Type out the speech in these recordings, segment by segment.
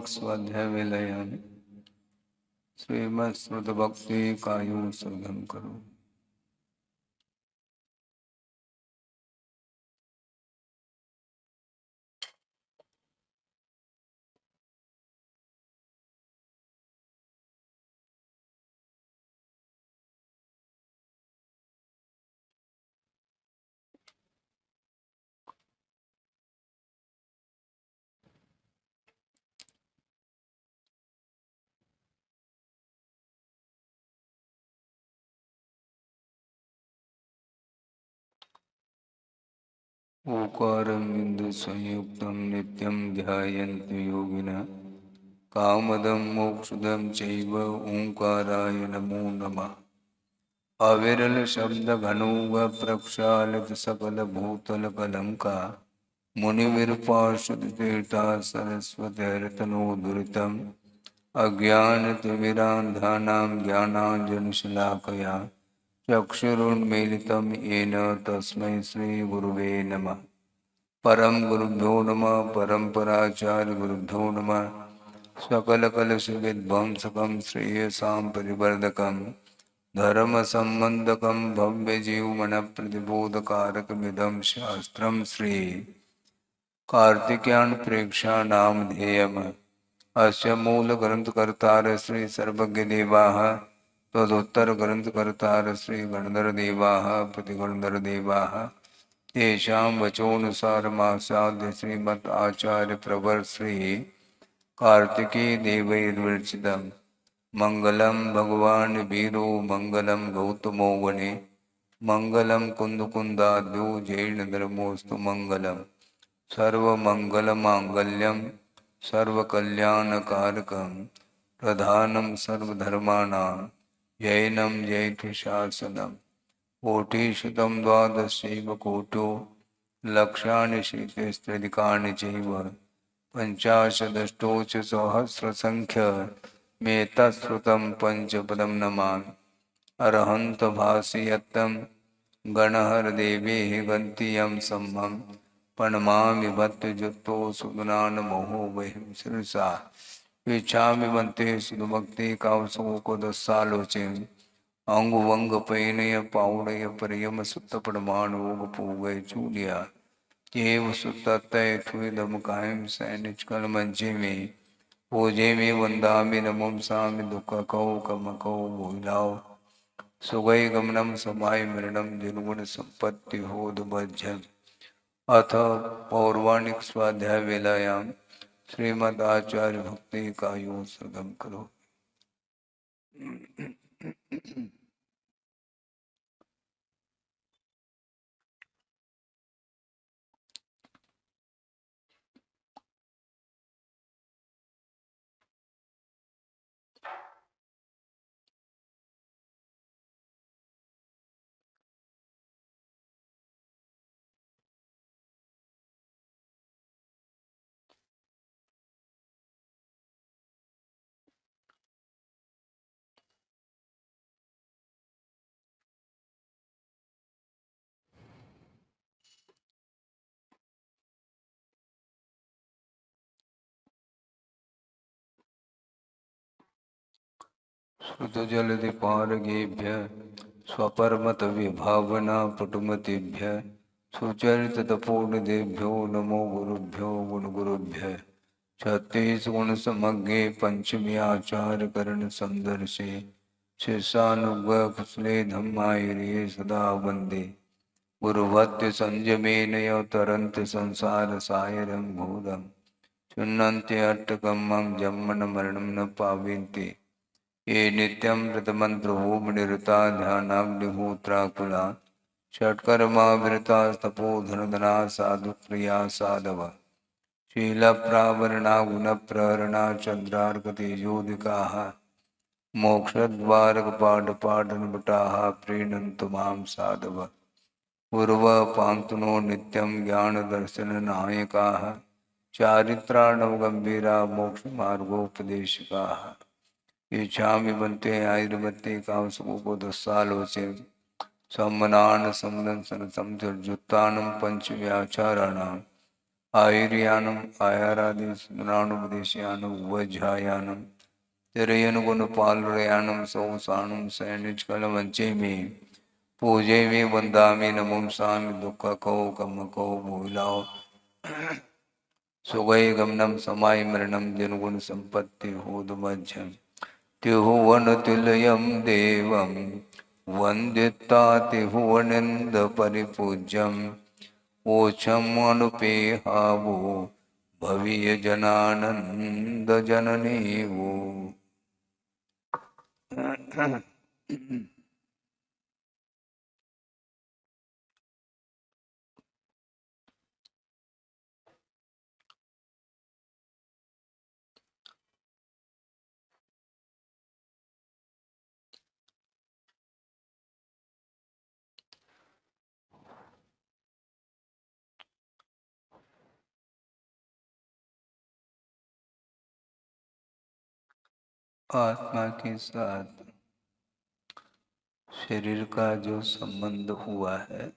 पौर्वाणिक स्वाध्याय विलयन श्रीमद् भक्ति कायु सर्गम करो। ओकारं बिंदु संयुक्तं नित्यं ध्यायन्ति योगिनः कामदं मोक्षदं चैव ओंकाराय नमो नमः। अविरल शब्द घनौघ प्रक्षालित सकल भूतल कलंका मुनिविरपार्षद तीर्था सरस्वतीर्तनोदुरितम् अज्ञानतिमिरान्धानां ज्ञानाञ्जनशलाकया चक्षुरुन्मीलितं येन तस्मै श्रीगुरुवे नमः। परम गुरुभ्यो नमः। परम्पराचार्य गुरुभ्यो नमः। सकलकलुषविध्वंसकं श्रेयसां परिवर्धकं धर्मसम्बन्धकं भव्यजीवमनप्रतिबोधकारकमिदं शास्त्रं श्री कार्तिकेयान् प्रेक्षानामधेयम्। अस्य मूलग्रन्थकर्तारः श्री सर्वज्ञदेवाः तदुत्तरग्रन्थकर्तारः श्री गणधरदेवाः प्रतिगणधरदेवाः तेषां वचोनुसारमासाद्य श्रीमद् आचार्य प्रवर श्री कार्तिकेय देवैर्विरचितम्। मंगलम भगवान वीरो मंगलम गौतमो वने मंगलम कुंदकुंदाद्यो जैन धर्मोस्तु मंगलम सर्वमंगलमांगल्यम सर्वकल्याणकारकं प्रधानं सर्वधर्माणां जैनं जैतिशासनम्। कोटिशतं द्वादशैव कोटो लक्षाणि शीतस्त्रिदिकानि चैव पञ्चाशदष्टोच सहस्रसङ्ख्य मेतश्रुतं पंचपदं नमामि। अरहन्त भाषयत्तं गणहरदेवेः गन्तियं सम्मं प्रणमामि भक्तजुक्तो सुगुणानमोहो वह्निं शिरसा इच्छामि वन्ते सुभक्ति कावसोकोदस्सालोचेन अंगुवंग पैनय पाउणय परियम सुत्त परमाणुग पूगय चूलिया केव सुत्तय थुदम कायम सैनिच कल मंचे में पूजे में वंदामि नमों सामि दुख कौ कम कौ भूलाओ सुगय गमनम समाय मरणम निर्गुण संपत्ति होद भज्यम। अथ पौर्वाणिक स्वाध्याय वेलायाम श्रीमद् आचार्य भक्ति कायो सर्गम करो। श्रुतजलधिपारगेभ्य स्वपर्मत विभावना पटुमतिभ्य सुचरितपूर्णदेभ्यो नमो गुरुभ्यो गुणगुरुभ्य। छत्तीसगुण समज्ञे पंचमी आचार्य करण संदर्शे शिष्यानुग्रह कुशले धम्मायिरे सदा वंदे गुरुभक्ति संयमेन तरन्ति संसार सायरं भूतम् चुन्नन्ति अट्टकमं जन्मन मरणं न पावन्ति ये नित्यं व्रतमन्त्रहोमनिरता ध्यानाग्निहोत्राकुला षट्कर्माविरतास्तपोधनधना साधुक्रिया साधव शीलप्रावरणा गुणप्रहरणा चन्द्रार्कतेजोदिकाः मोक्षद्वारकपाटपाटनभटाः प्रीणन्तु मां साधव गुरवः पान्तु नो नित्यं ज्ञानदर्शननायकाः चारित्राणवगम्भीरा मोक्षमार्गोपदेशकाः। इच्छामि बन्ते आयुर्वत्ते कामसुकोदस्सालोचे सम्मनान समदं सनतं जुत्तानं पंचव्याचाराणां आयुर्यानम आयारादिस्मराणुपदेशयानम वज्रायानम तिरयनुगुणपालयानम सौसाणुम सैनिचकलमंचे में पूजे में वंदामि नमों सामि दुख को कम को भूलाओ सुगय गमनम समाय मरणम जनगुण संपत्ति होदमज्जम त्रिभुवन तुल्यम देवम वंदिता त्रिभुवनंद परिपूज्यम ओछम अनुपेहावो भवीय जनानंद जननी वो। आत्मा के साथ शरीर का जो संबंध हुआ है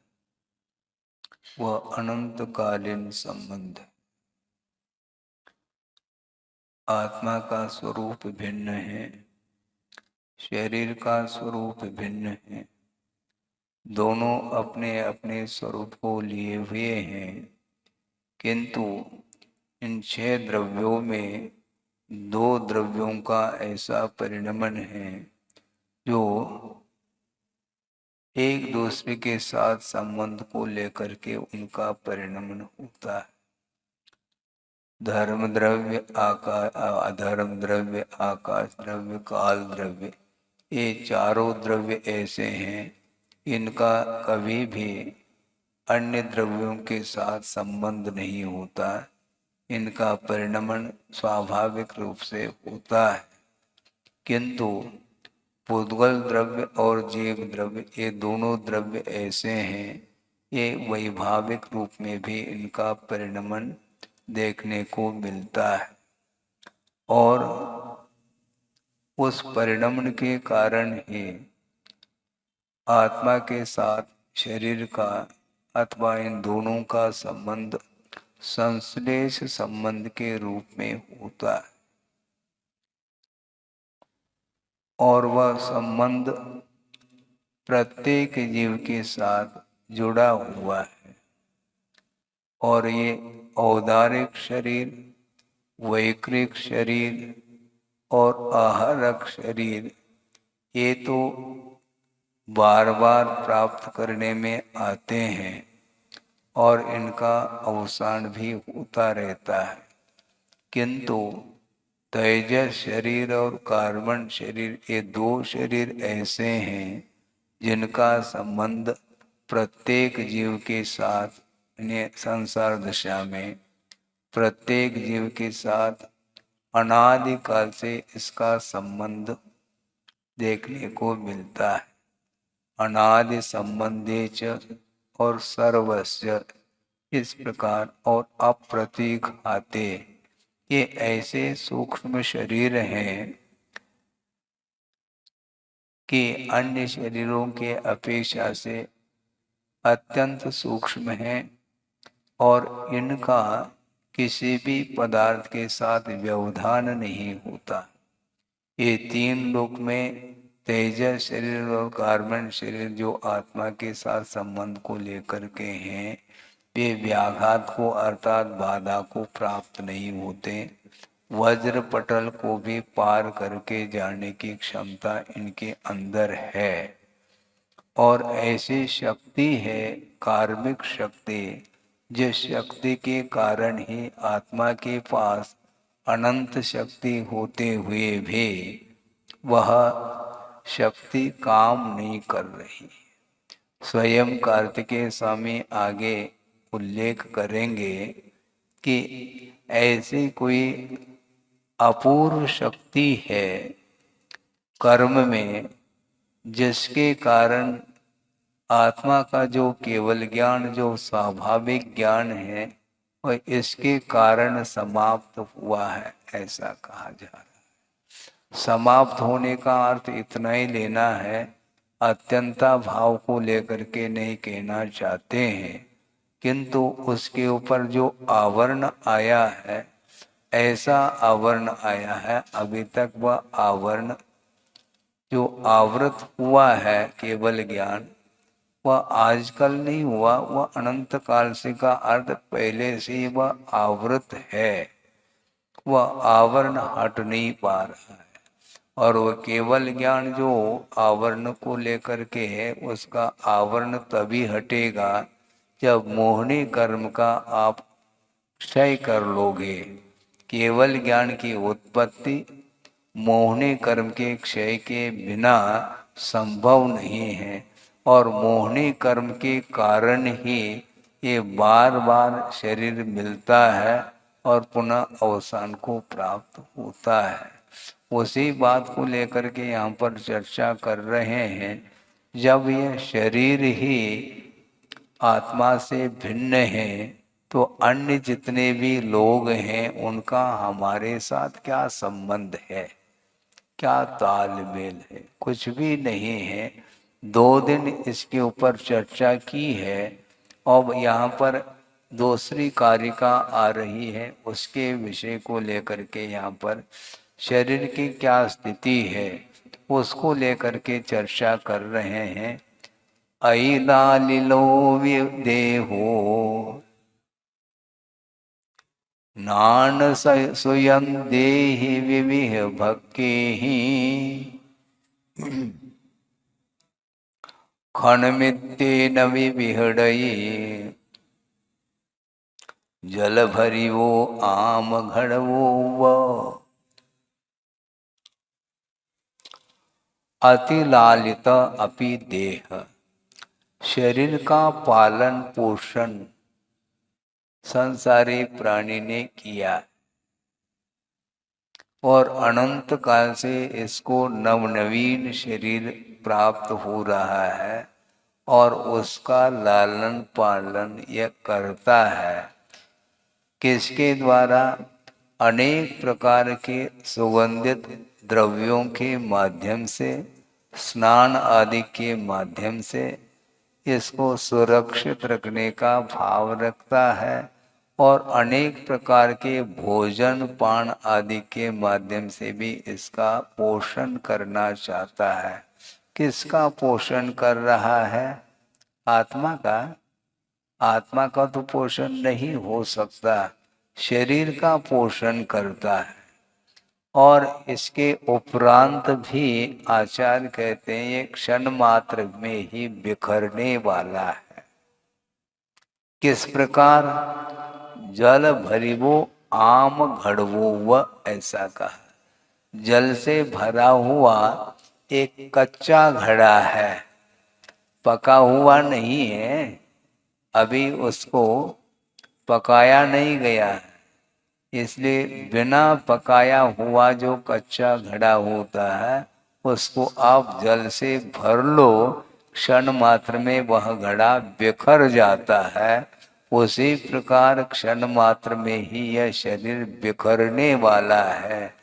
वह अनंतकालीन संबंध है। आत्मा का स्वरूप भिन्न है, शरीर का स्वरूप भिन्न है। दोनों अपने अपने स्वरूप को लिए हुए हैं, किंतु इन 6 द्रव्यों में 2 द्रव्यों का ऐसा परिणमन है जो एक दूसरे के साथ संबंध को लेकर के उनका परिणमन होता है। धर्म द्रव्य, अधर्म द्रव्य, आकाश द्रव्य, काल द्रव्य, ये चारों द्रव्य ऐसे हैं, इनका कभी भी अन्य द्रव्यों के साथ संबंध नहीं होता। इनका परिणमन स्वाभाविक रूप से होता है, किंतु पुद्गल द्रव्य और जीव द्रव्य ये दोनों द्रव्य ऐसे हैं, ये वैभाविक रूप में भी इनका परिणमन देखने को मिलता है। और उस परिणमन के कारण ही आत्मा के साथ शरीर का अथवा इन दोनों का संबंध संश्लेष संबंध के रूप में होता है, और वह संबंध प्रत्येक जीव के साथ जुड़ा हुआ है। और ये औदारिक शरीर, वैक्रिक शरीर और आहारक शरीर ये तो बार बार प्राप्त करने में आते हैं और इनका अवसान भी होता रहता है, किंतु तेजस शरीर और कार्बन शरीर ये 2 शरीर ऐसे हैं जिनका संबंध प्रत्येक जीव के साथ संसार दशा में प्रत्येक जीव के साथ अनादिकाल से इसका संबंध देखने को मिलता है। अनादि संबंधे च और सर्वस्य इस प्रकार, और अप्रतीक आते ये ऐसे सूक्ष्म शरीर हैं कि अन्य शरीरों के अपेक्षा से अत्यंत सूक्ष्म हैं और इनका किसी भी पदार्थ के साथ व्यवधान नहीं होता। ये 3 लोक में तेजस शरीर और कार्बन शरीर जो आत्मा के साथ संबंध को लेकर के हैं, वे व्याघात को अर्थात बाधा को प्राप्त नहीं होते। वज्र पटल को भी पार करके जाने की क्षमता इनके अंदर है। और ऐसी शक्ति है कार्मिक शक्ति, जिस शक्ति के कारण ही आत्मा के पास अनंत शक्ति होते हुए भी वह शक्ति काम नहीं कर रही। स्वयं कार्तिकेय स्वामी आगे उल्लेख करेंगे कि ऐसी कोई अपूर्व शक्ति है कर्म में, जिसके कारण आत्मा का जो केवल ज्ञान, जो स्वाभाविक ज्ञान है, वह इसके कारण समाप्त हुआ है, ऐसा कहा जा रहा है। समाप्त होने का अर्थ इतना ही लेना है, अत्यंता भाव को लेकर के नहीं कहना चाहते हैं, किंतु उसके ऊपर जो आवरण आया है, ऐसा आवरण आया है, अभी तक वह आवरण जो आवृत हुआ है केवल ज्ञान, वह आजकल नहीं हुआ, वह अनंत काल से का अर्थ पहले से ही वह आवृत है। वह आवरण हट नहीं पा रहा है। और वह केवल ज्ञान जो आवरण को लेकर के है, उसका आवरण तभी हटेगा जब मोहनी कर्म का आप क्षय कर लोगे। केवल ज्ञान की उत्पत्ति मोहनी कर्म के क्षय के बिना संभव नहीं है। और मोहनी कर्म के कारण ही ये बार बार शरीर मिलता है और पुनः अवसान को प्राप्त होता है। उसी बात को लेकर के यहाँ पर चर्चा कर रहे हैं। जब यह शरीर ही आत्मा से भिन्न है, तो अन्य जितने भी लोग हैं उनका हमारे साथ क्या संबंध है, क्या तालमेल है? कुछ भी नहीं है। 2 दिन इसके ऊपर चर्चा की है। और यहाँ पर दूसरी कारिका आ रही है, उसके विषय को लेकर के यहाँ पर शरीर की क्या स्थिति है उसको लेकर के चर्चा कर रहे हैं। अइलालिलो देहो नान स्वयं देहि विविह भक्ति क्षणमित्तेन विविहड़ये जल भरिवो आम घड़वो व अति लालित अपि देह। शरीर का पालन पोषण संसारी प्राणी ने किया और अनंत काल से इसको नवनवीन शरीर प्राप्त हो रहा है और उसका लालन पालन यह करता है। किसके द्वारा? अनेक प्रकार के सुगंधित द्रव्यों के माध्यम से, स्नान आदि के माध्यम से इसको सुरक्षित रखने का भाव रखता है और अनेक प्रकार के भोजन पान आदि के माध्यम से भी इसका पोषण करना चाहता है। किसका पोषण कर रहा है? आत्मा का। आत्मा का तो पोषण नहीं हो सकता, शरीर का पोषण करता है। और इसके उपरांत भी आचार्य कहते हैं ये क्षण मात्र में ही बिखरने वाला है। किस प्रकार? जल भरिवो आम घड़वो व, ऐसा कहा। जल से भरा हुआ एक कच्चा घड़ा है, पका हुआ नहीं है, अभी उसको पकाया नहीं गया है। इसलिए बिना पकाया हुआ जो कच्चा घड़ा होता है उसको आप जल से भर लो, क्षण मात्र में वह घड़ा बिखर जाता है। उसी प्रकार क्षण मात्र में ही यह शरीर बिखरने वाला है।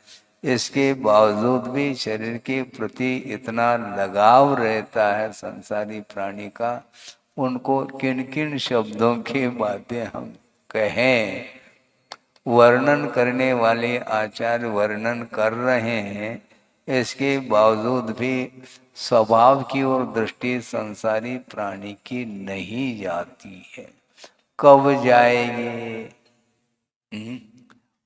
इसके बावजूद भी शरीर के प्रति इतना लगाव रहता है संसारी प्राणी का, उनको किन किन शब्दों के बातें हम कहें। वर्णन करने वाले आचार्य वर्णन कर रहे हैं, इसके बावजूद भी स्वभाव की ओर दृष्टि संसारी प्राणी की नहीं जाती है। कब जाएगी?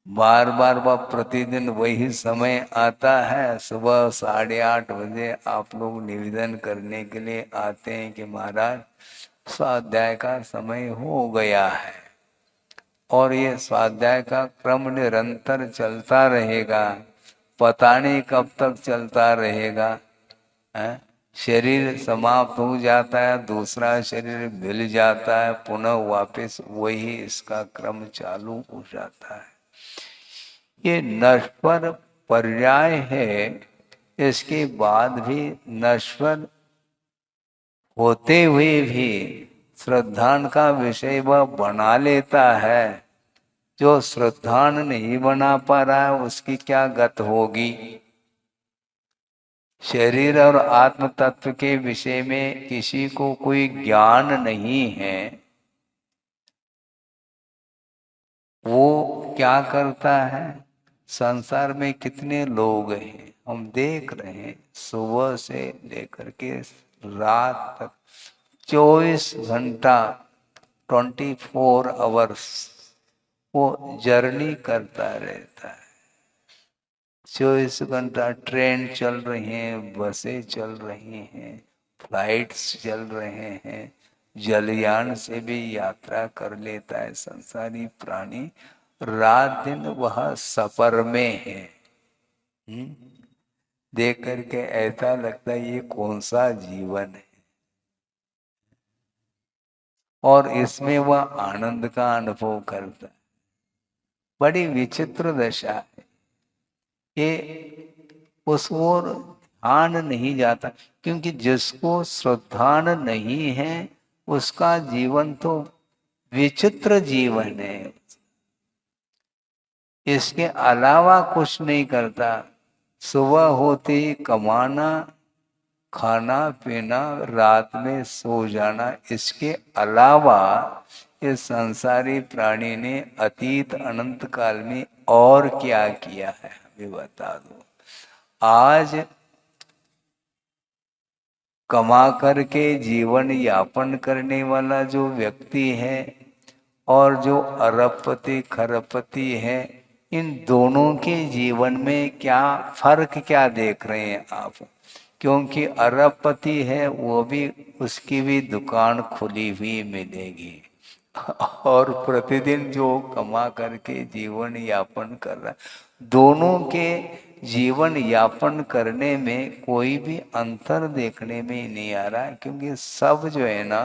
बार बार वह प्रतिदिन वही समय आता है। सुबह 8:30 बजे आप लोग निवेदन करने के लिए आते हैं कि महाराज स्वाध्याय का समय हो गया है, और ये स्वाध्याय का क्रम निरंतर चलता रहेगा। पता नहीं कब तक चलता रहेगा। शरीर समाप्त हो जाता है, दूसरा शरीर मिल जाता है, पुनः वापस वही इसका क्रम चालू हो जाता है। ये नश्वर पर्याय है। इसके बाद भी नश्वर होते हुए भी श्रद्धान का विषय वह बना लेता है। जो श्रद्धान नहीं बना पा रहा है उसकी क्या गत होगी? शरीर और आत्म तत्व के विषय में किसी को कोई ज्ञान नहीं है, वो क्या करता है? संसार में कितने लोग हैं हम देख रहे हैं, सुबह से लेकर के रात तक 24 घंटा, 24 आवर्स वो जर्नी करता रहता है। 24 घंटा ट्रेन चल रही हैं, बसें चल रही हैं, फ्लाइट्स चल रहे हैं, जलयान से भी यात्रा कर लेता है संसारी प्राणी। रात दिन वह सफर में है। देख करके ऐसा लगता है ये कौन सा जीवन है, और इसमें वह आनंद का अनुभव करता है। बड़ी विचित्र दशा है ये, उस ओर ध्यान नहीं जाता, क्योंकि जिसको श्रद्धान नहीं है उसका जीवन तो विचित्र जीवन है, इसके अलावा कुछ नहीं करता। सुबह होते ही कमाना, खाना पीना, रात में सो जाना, इसके अलावा इस संसारी प्राणी ने अतीत अनंत काल में और क्या किया है हमें बता दो। आज कमा करके जीवन यापन करने वाला जो व्यक्ति है और जो अरबपति खरबपति है, इन दोनों के जीवन में क्या फर्क क्या देख रहे हैं आप? क्योंकि अरबपति है वो भी, उसकी भी दुकान खुली हुई मिलेगी, और प्रतिदिन जो कमा करके जीवन यापन कर रहा है, दोनों के जीवन यापन करने में कोई भी अंतर देखने में नहीं आ रहा है, क्योंकि सब जो है ना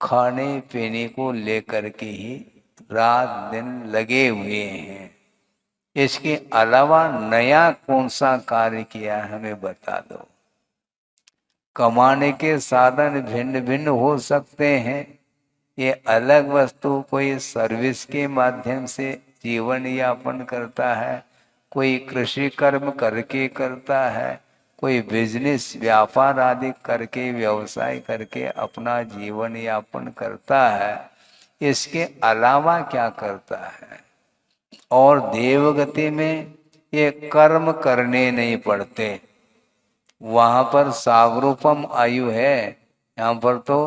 खाने पीने को लेकर के ही रात दिन लगे हुए हैं। इसके अलावा नया कौन सा कार्य किया हमें बता दो। कमाने के साधन भिन्न भिन्न हो सकते हैं, ये अलग वस्तु, कोई सर्विस के माध्यम से जीवन यापन करता है, कोई कृषि कर्म करके करता है, कोई बिजनेस व्यापार आदि करके व्यवसाय करके अपना जीवन यापन करता है। इसके अलावा क्या करता है? और देवगति में ये कर्म करने नहीं पड़ते, वहां पर सागरूपम आयु है, यहाँ पर तो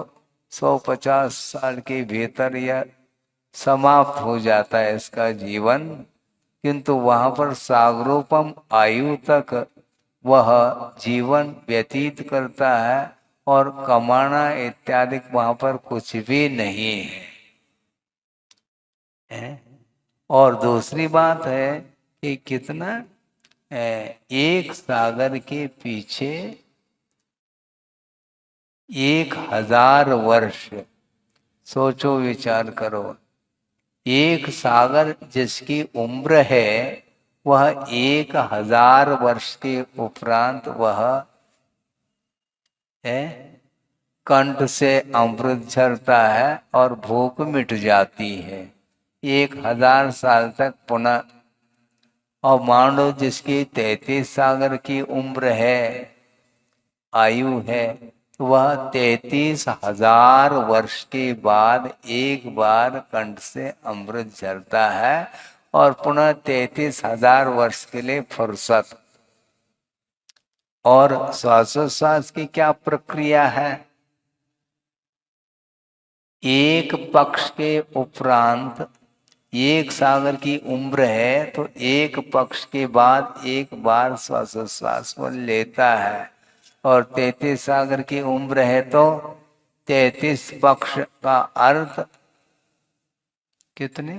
150 साल के भीतर यह समाप्त हो जाता है इसका जीवन, किंतु वहां पर सागरूपम आयु तक वह जीवन व्यतीत करता है, और कमाना इत्यादि वहां पर कुछ भी नहीं है। और दूसरी बात है कि कितना एक सागर के पीछे 1000 वर्ष, सोचो विचार करो। एक सागर जिसकी उम्र है वह 1000 वर्ष के उपरांत वह है कंठ से अमृत झरता है और भूख मिट जाती है 1000 साल तक पुनः। और मान लो जिसकी 33 सागर की उम्र है, आयु है, तो वह 33,000 वर्ष के बाद एक बार कंठ से अमृत झरता है और पुनः 33,000 वर्ष के लिए फुर्सत। और श्वासोश्वास की क्या प्रक्रिया है? एक पक्ष के उपरांत, एक सागर की उम्र है तो एक पक्ष के बाद एक बार श्वासोश्वास को लेता है, और 33 सागर की उम्र है तो 33 पक्ष का अर्थ कितने,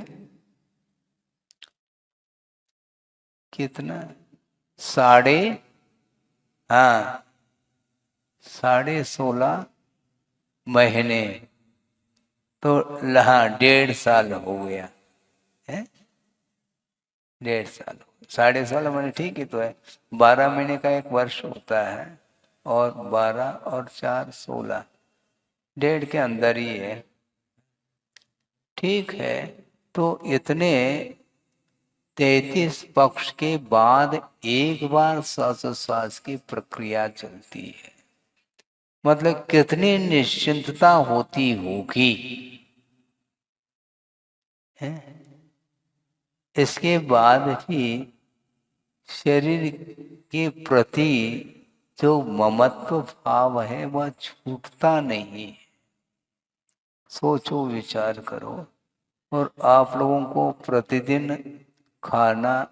कितना, साढ़े, हाँ, 16.5 महीने, तो हाँ 1.5 साल हो गया है, 1.5 साल, 16.5 महीने ठीक ही तो है। 12 महीने का एक वर्ष होता है, और 12 और 4 16, 1.5 के अंदर ही है, ठीक है। तो इतने 33 पक्ष के बाद एक बार श्वासोश्वास की प्रक्रिया चलती है, मतलब कितनी निश्चिंतता होती होगी है? इसके बाद भी शरीर के प्रति जो ममत्व भाव है वह छूटता नहीं है। सोचो, विचार करो। और आप लोगों को प्रतिदिन खाना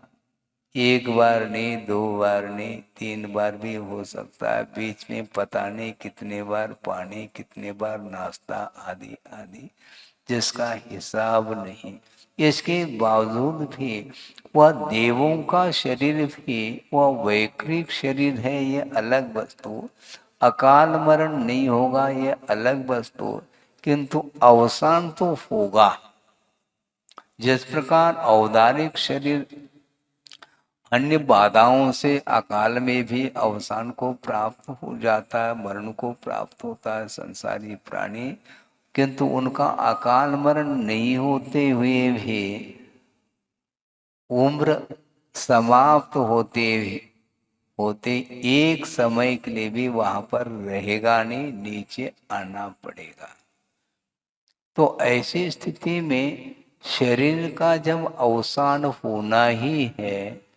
एक बार नहीं, दो बार नहीं, तीन बार भी हो सकता है, बीच में पता नहीं कितने बार पानी, कितने बार नाश्ता, आदि आदि, जिसका हिसाब नहीं। इसके बावजूद भी वह देवों का शरीर भी वह वैकृत शरीर है, ये अलग वस्तु। अकाल मरण नहीं होगा, ये अलग वस्तु, किंतु अवसान तो होगा। जिस प्रकार औदारिक शरीर अन्य बाधाओं से अकाल में भी अवसान को प्राप्त हो जाता है, मरण को प्राप्त होता है संसारी प्राणी, किंतु उनका अकाल मरण नहीं होते हुए भी उम्र समाप्त होते एक समय के लिए भी वहां पर रहेगा नहीं, नीचे आना पड़ेगा। तो ऐसी स्थिति में शरीर का जब अवसान होना ही है,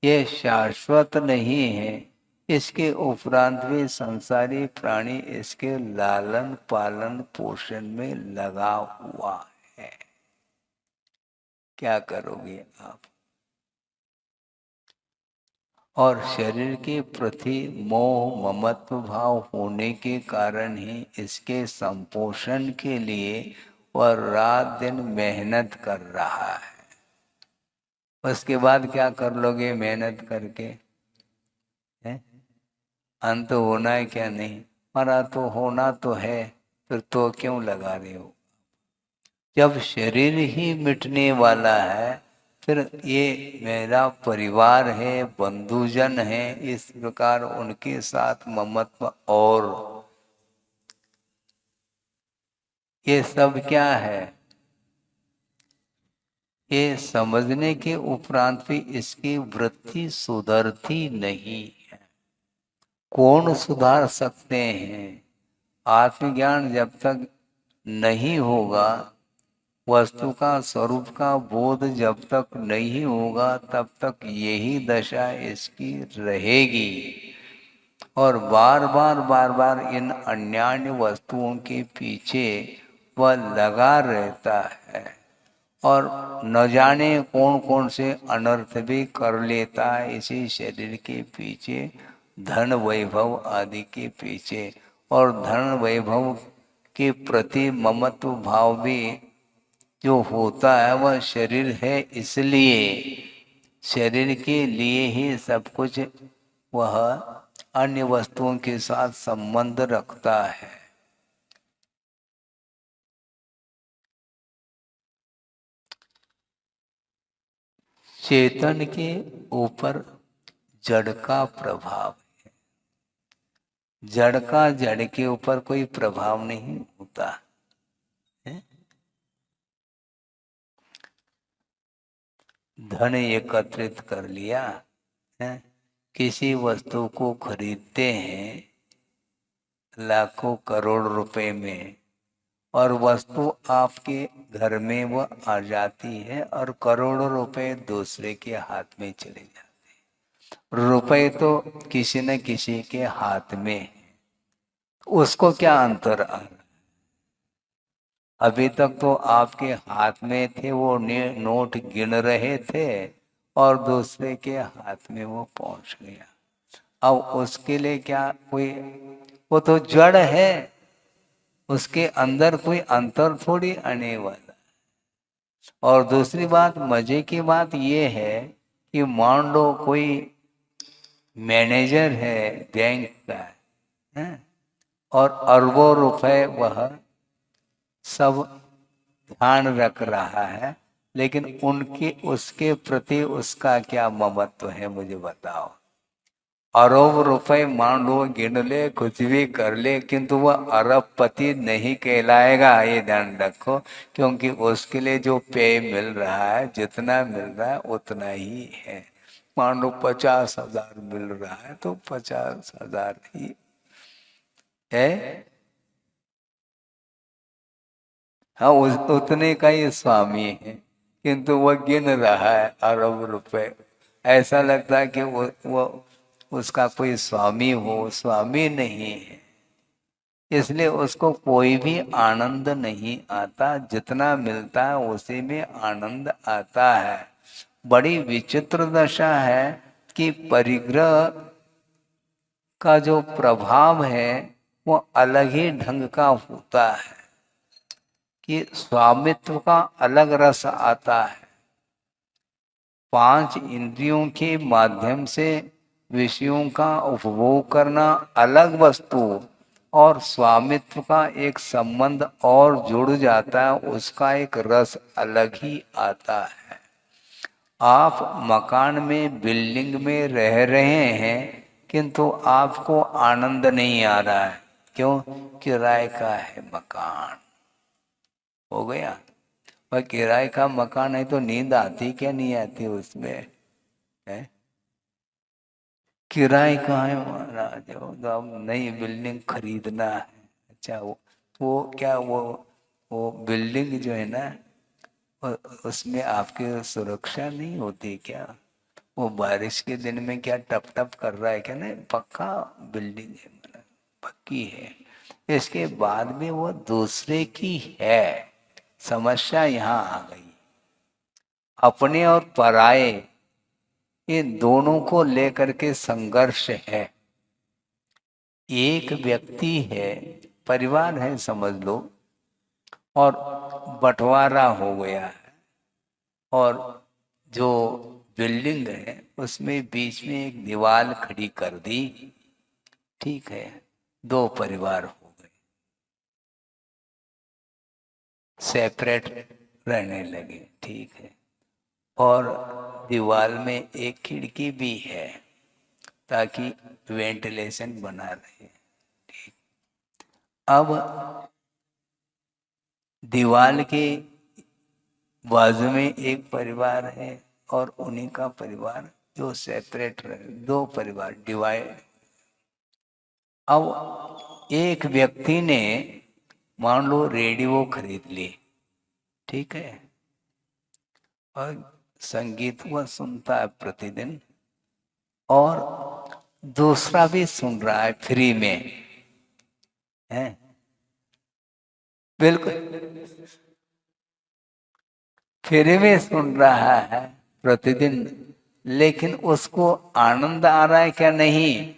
ये शाश्वत नहीं है, इसके उपरांत भी संसारी प्राणी इसके लालन पालन पोषण में लगा हुआ है। क्या करोगे आप? और शरीर के प्रति मोह ममत्व भाव होने के कारण ही इसके संपोषण के लिए वह रात दिन मेहनत कर रहा है। उसके बाद क्या कर लोगे मेहनत करके? है? अंत होना है क्या? नहीं, मरा तो होना तो है, फिर तो क्यों लगा रहे हो? जब शरीर ही मिटने वाला है, फिर ये मेरा परिवार है, बंधुजन है, इस प्रकार उनके साथ ममत्व, और ये सब क्या है? ये समझने के उपरांत भी इसकी वृत्ति सुधरती नहीं है। कौन सुधार सकते हैं? आत्मज्ञान जब तक नहीं होगा, वस्तु का स्वरूप का बोध जब तक नहीं होगा, तब तक यही दशा इसकी रहेगी। और बार बार इन अन्यान्य वस्तुओं के पीछे वह लगा रहता है, और न जाने कौन कौन से अनर्थ भी कर लेता है इसी शरीर के पीछे, धन वैभव आदि के पीछे। और धन वैभव के प्रति ममत्व भाव भी जो होता है वह शरीर है, इसलिए शरीर के लिए ही सब कुछ वह अन्य वस्तुओं के साथ संबंध रखता है। चेतन के ऊपर जड़ का प्रभाव है। जड़ का जड़ के ऊपर कोई प्रभाव नहीं होता है। धन एकत्रित कर लिया है, किसी वस्तु को खरीदते हैं लाखों करोड़ रुपए में, और वस्तु आपके घर में वो आ जाती है, और करोड़ों रुपए दूसरे के हाथ में चले जाते हैं। रुपए तो किसी न किसी के हाथ में है, उसको क्या अंतर आ रहा? अभी तक तो आपके हाथ में थे, वो नोट गिन रहे थे, और दूसरे के हाथ में वो पहुंच गया। अब उसके लिए क्या कोई, वो तो जड़ है, उसके अंदर कोई अंतर थोड़ी आने वाला। और दूसरी बात, मजे की बात ये है कि मान लो कोई मैनेजर है बैंक का, है? और अरबों रुपए वह सब ध्यान रख रहा है, लेकिन उनके उसके प्रति उसका क्या ममत्व है, मुझे बताओ। अरब रुपए मान लो गिन ले, कुछ भी कर ले, किंतु वह अरबपति नहीं कहलाएगा, ये ध्यान रखो। क्योंकि उसके लिए जो पे मिल रहा है, जितना मिल रहा है उतना ही है। मान लो 50,000 मिल रहा है तो 50,000 ही है। हाँ, उतने का ही स्वामी है, किंतु वह गिन रहा है अरब रुपए। ऐसा लगता है कि वो उसका कोई स्वामी हो, स्वामी नहीं है। इसलिए उसको कोई भी आनंद नहीं आता, जितना मिलता है उसी में आनंद आता है। बड़ी विचित्र दशा है कि परिग्रह का जो प्रभाव है वो अलग ही ढंग का होता है, कि स्वामित्व का अलग रस आता है। पांच इंद्रियों के माध्यम से विषयों का उपभोग करना अलग वस्तु, और स्वामित्व का एक संबंध और जुड़ जाता है, उसका एक रस अलग ही आता है। आप मकान में, बिल्डिंग में रह रहे हैं, किंतु आपको आनंद नहीं आ रहा है। क्यों? किराए का है मकान। हो गया। और किराए का मकान है तो नींद आती क्या नहीं आती उसमें? है किराए का है महाराज, तो अब नई बिल्डिंग खरीदना है। अच्छा, वो क्या वो बिल्डिंग जो है ना, उसमें आपकी सुरक्षा नहीं होती क्या? वो बारिश के दिन में क्या टप टप कर रहा है क्या? नहीं, पक्का बिल्डिंग है, मतलब पक्की है। इसके बाद में वो दूसरे की है। समस्या यहाँ आ गई। अपने और पराये, ये दोनों को लेकर के संघर्ष है। एक व्यक्ति है, परिवार है समझ लो, और बंटवारा हो गया है, और जो बिल्डिंग है उसमें बीच में एक दीवार खड़ी कर दी। ठीक है, दो परिवार हो गए, सेपरेट रहने लगे। ठीक है, और दीवार में एक खिड़की भी है ताकि वेंटिलेशन बना रहे। ठीक। अब दीवार के बाजू में एक परिवार है और उन्हीं का परिवार जो सेपरेट रहे, दो परिवार डिवाइड। अब एक व्यक्ति ने मान लो रेडियो खरीद ली। ठीक है, और संगीत वह सुनता है प्रतिदिन, और दूसरा भी सुन रहा है फ्री में। है बिल्कुल फ्री में सुन रहा है प्रतिदिन, लेकिन उसको आनंद आ रहा है क्या? नहीं।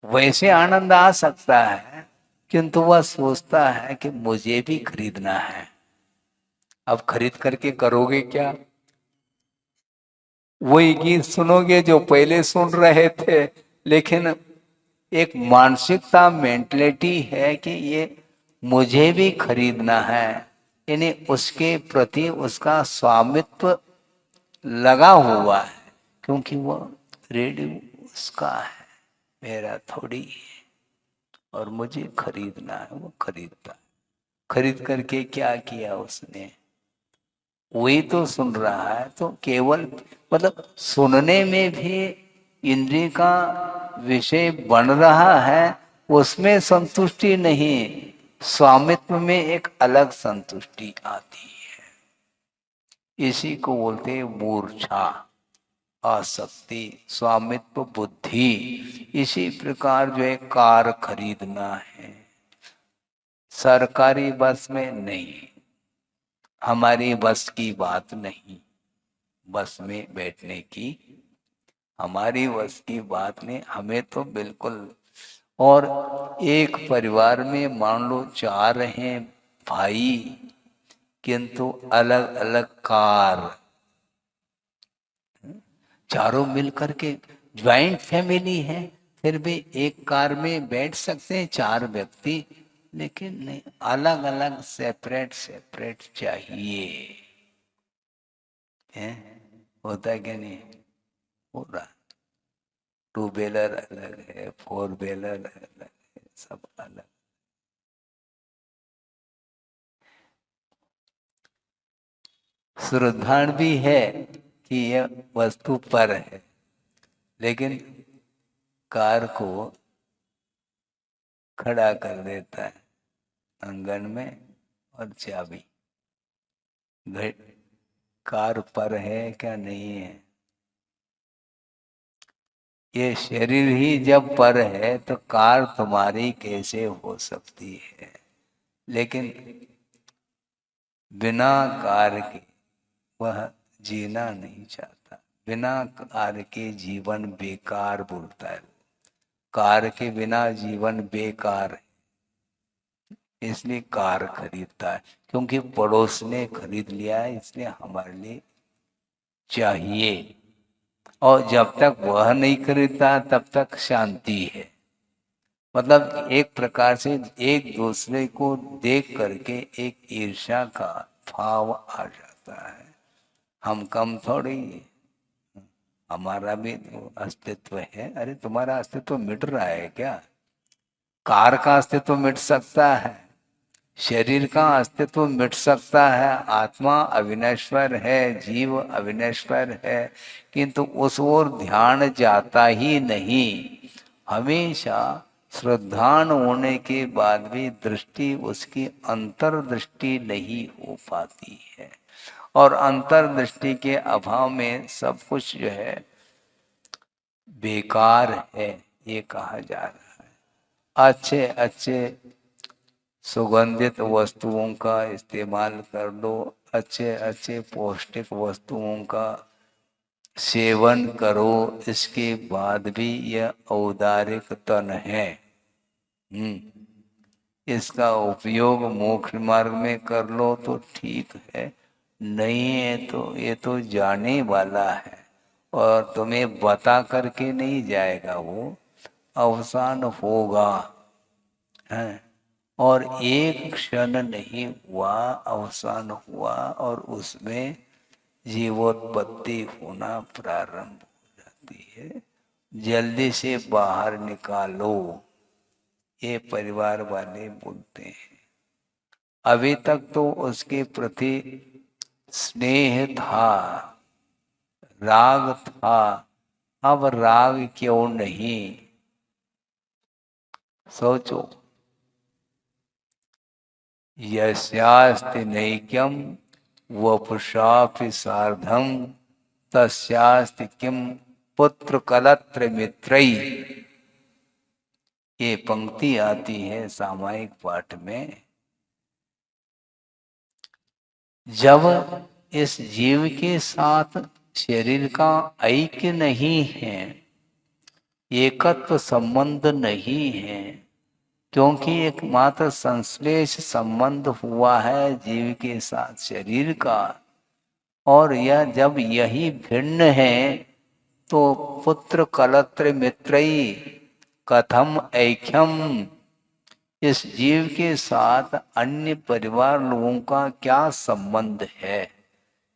वैसे आनंद आ सकता है, किंतु वह सोचता है कि मुझे भी खरीदना है। अब खरीद करके करोगे क्या? वही गीत सुनोगे जो पहले सुन रहे थे, लेकिन एक मानसिकता, मेंटलिटी है कि ये मुझे भी खरीदना है, यानी उसके प्रति उसका स्वामित्व लगा हुआ है, क्योंकि वो रेडियो उसका है, मेरा थोड़ी है, और मुझे खरीदना है। वो खरीदता, खरीद करके क्या किया उसने? वही तो सुन रहा है, तो केवल मतलब सुनने में भी इंद्रिय का विषय बन रहा है, उसमें संतुष्टि नहीं, स्वामित्व में एक अलग संतुष्टि आती है। इसी को बोलते हैं मूर्छा, आसक्ति, स्वामित्व बुद्धि। इसी प्रकार जो है कार खरीदना है, सरकारी बस में नहीं, हमारी बस की बात नहीं, बस में बैठने की हमारी बस की बात नहीं, हमें तो बिल्कुल। और एक परिवार में मान लो चार हैं भाई, किंतु अलग अलग कार, चारों मिल करके ज्वाइंट फैमिली है, फिर भी एक कार में बैठ सकते हैं चार व्यक्ति, लेकिन नहीं, अलग अलग सेपरेट सेपरेट चाहिए। है, होता है क्या? नहीं हो रहा। टू व्हीलर अलग है, फोर व्हीलर अलग है, सब अलग। श्रद्धान भी है कि यह वस्तु पर है, लेकिन कार को खड़ा कर देता है आंगन में, और चाबी कार पर है क्या नहीं है? ये शरीर ही जब पर है तो कार तुम्हारी कैसे हो सकती है? लेकिन बिना कार के वह जीना नहीं चाहता। बिना कार के जीवन बेकार बोलता है। कार के बिना जीवन बेकार है, इसलिए कार खरीदता है। क्योंकि पड़ोस ने खरीद लिया है, इसलिए हमारे लिए चाहिए। और जब तक वह नहीं खरीदता तब तक शांति है। मतलब एक प्रकार से एक दूसरे को देख करके एक ईर्ष्या का भाव आ जाता है। हम कम थोड़ी, हमारा भी तो अस्तित्व है। अरे तुम्हारा अस्तित्व मिट रहा है क्या? कार का अस्तित्व मिट सकता है, शरीर का अस्तित्व मिट सकता है, आत्मा अविनश्वर है, जीव अविनश्वर है, किंतु उस ओर ध्यान जाता ही नहीं। हमेशा श्रद्धान होने के बाद भी दृष्टि उसकी अंतर्दृष्टि नहीं हो पाती है, और अंतर्दृष्टि के अभाव में सब कुछ जो है बेकार है, ये कहा जा रहा है। अच्छे अच्छे सुगंधित वस्तुओं का इस्तेमाल कर लो, अच्छे अच्छे पौष्टिक वस्तुओं का सेवन करो, इसके बाद भी यह औदारिक तन है। इसका उपयोग मोक्ष मार्ग में कर लो तो ठीक है, नहीं है तो ये तो जाने वाला है और तुम्हें बता करके नहीं जाएगा, वो अवसान होगा है। और एक क्षण नहीं हुआ, अवसान हुआ और उसमें जीवोत्पत्ति होना प्रारंभ हो जाती है। जल्दी से बाहर निकालो, ये परिवार वाले बोलते हैं। अभी तक तो उसके प्रति स्नेह था, राग था, अब राग क्यों नहीं? सोचो। यस्यास्ति नैक्यम वपुषापि सार्धम तस्यास्ति किम पुत्र कलत्र मित्रई। ये पंक्ति आती है सामायिक पाठ में। जब इस जीव के साथ शरीर का ऐक्य नहीं है, एकत्व संबंध नहीं है, क्योंकि एकमात्र संश्लेष संबंध हुआ है जीव के साथ शरीर का, और यह जब यही भिन्न है तो पुत्र कलत्र मित्रई कथम ऐक्यम, इस जीव के साथ अन्य परिवार लोगों का क्या संबंध है?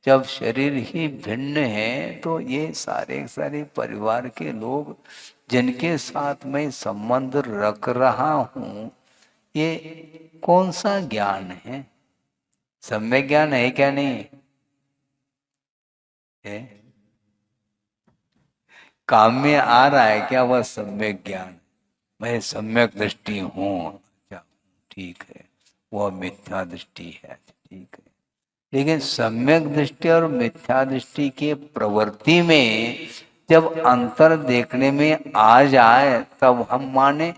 जब शरीर ही भिन्न है तो ये सारे सारे परिवार के लोग जिनके साथ मैं संबंध रख रहा हूं, ये कौन सा ज्ञान है? सम्यक ज्ञान है क्या? नहीं है? काम में आ रहा है क्या वह सम्यक ज्ञान? मैं सम्यक दृष्टि हूं, अच्छा ठीक है, वह मिथ्या दृष्टि है, ठीक है। लेकिन सम्यक दृष्टि और मिथ्या दृष्टि के प्रवृत्ति में जब अंतर देखने में आ जाए तब हम माने।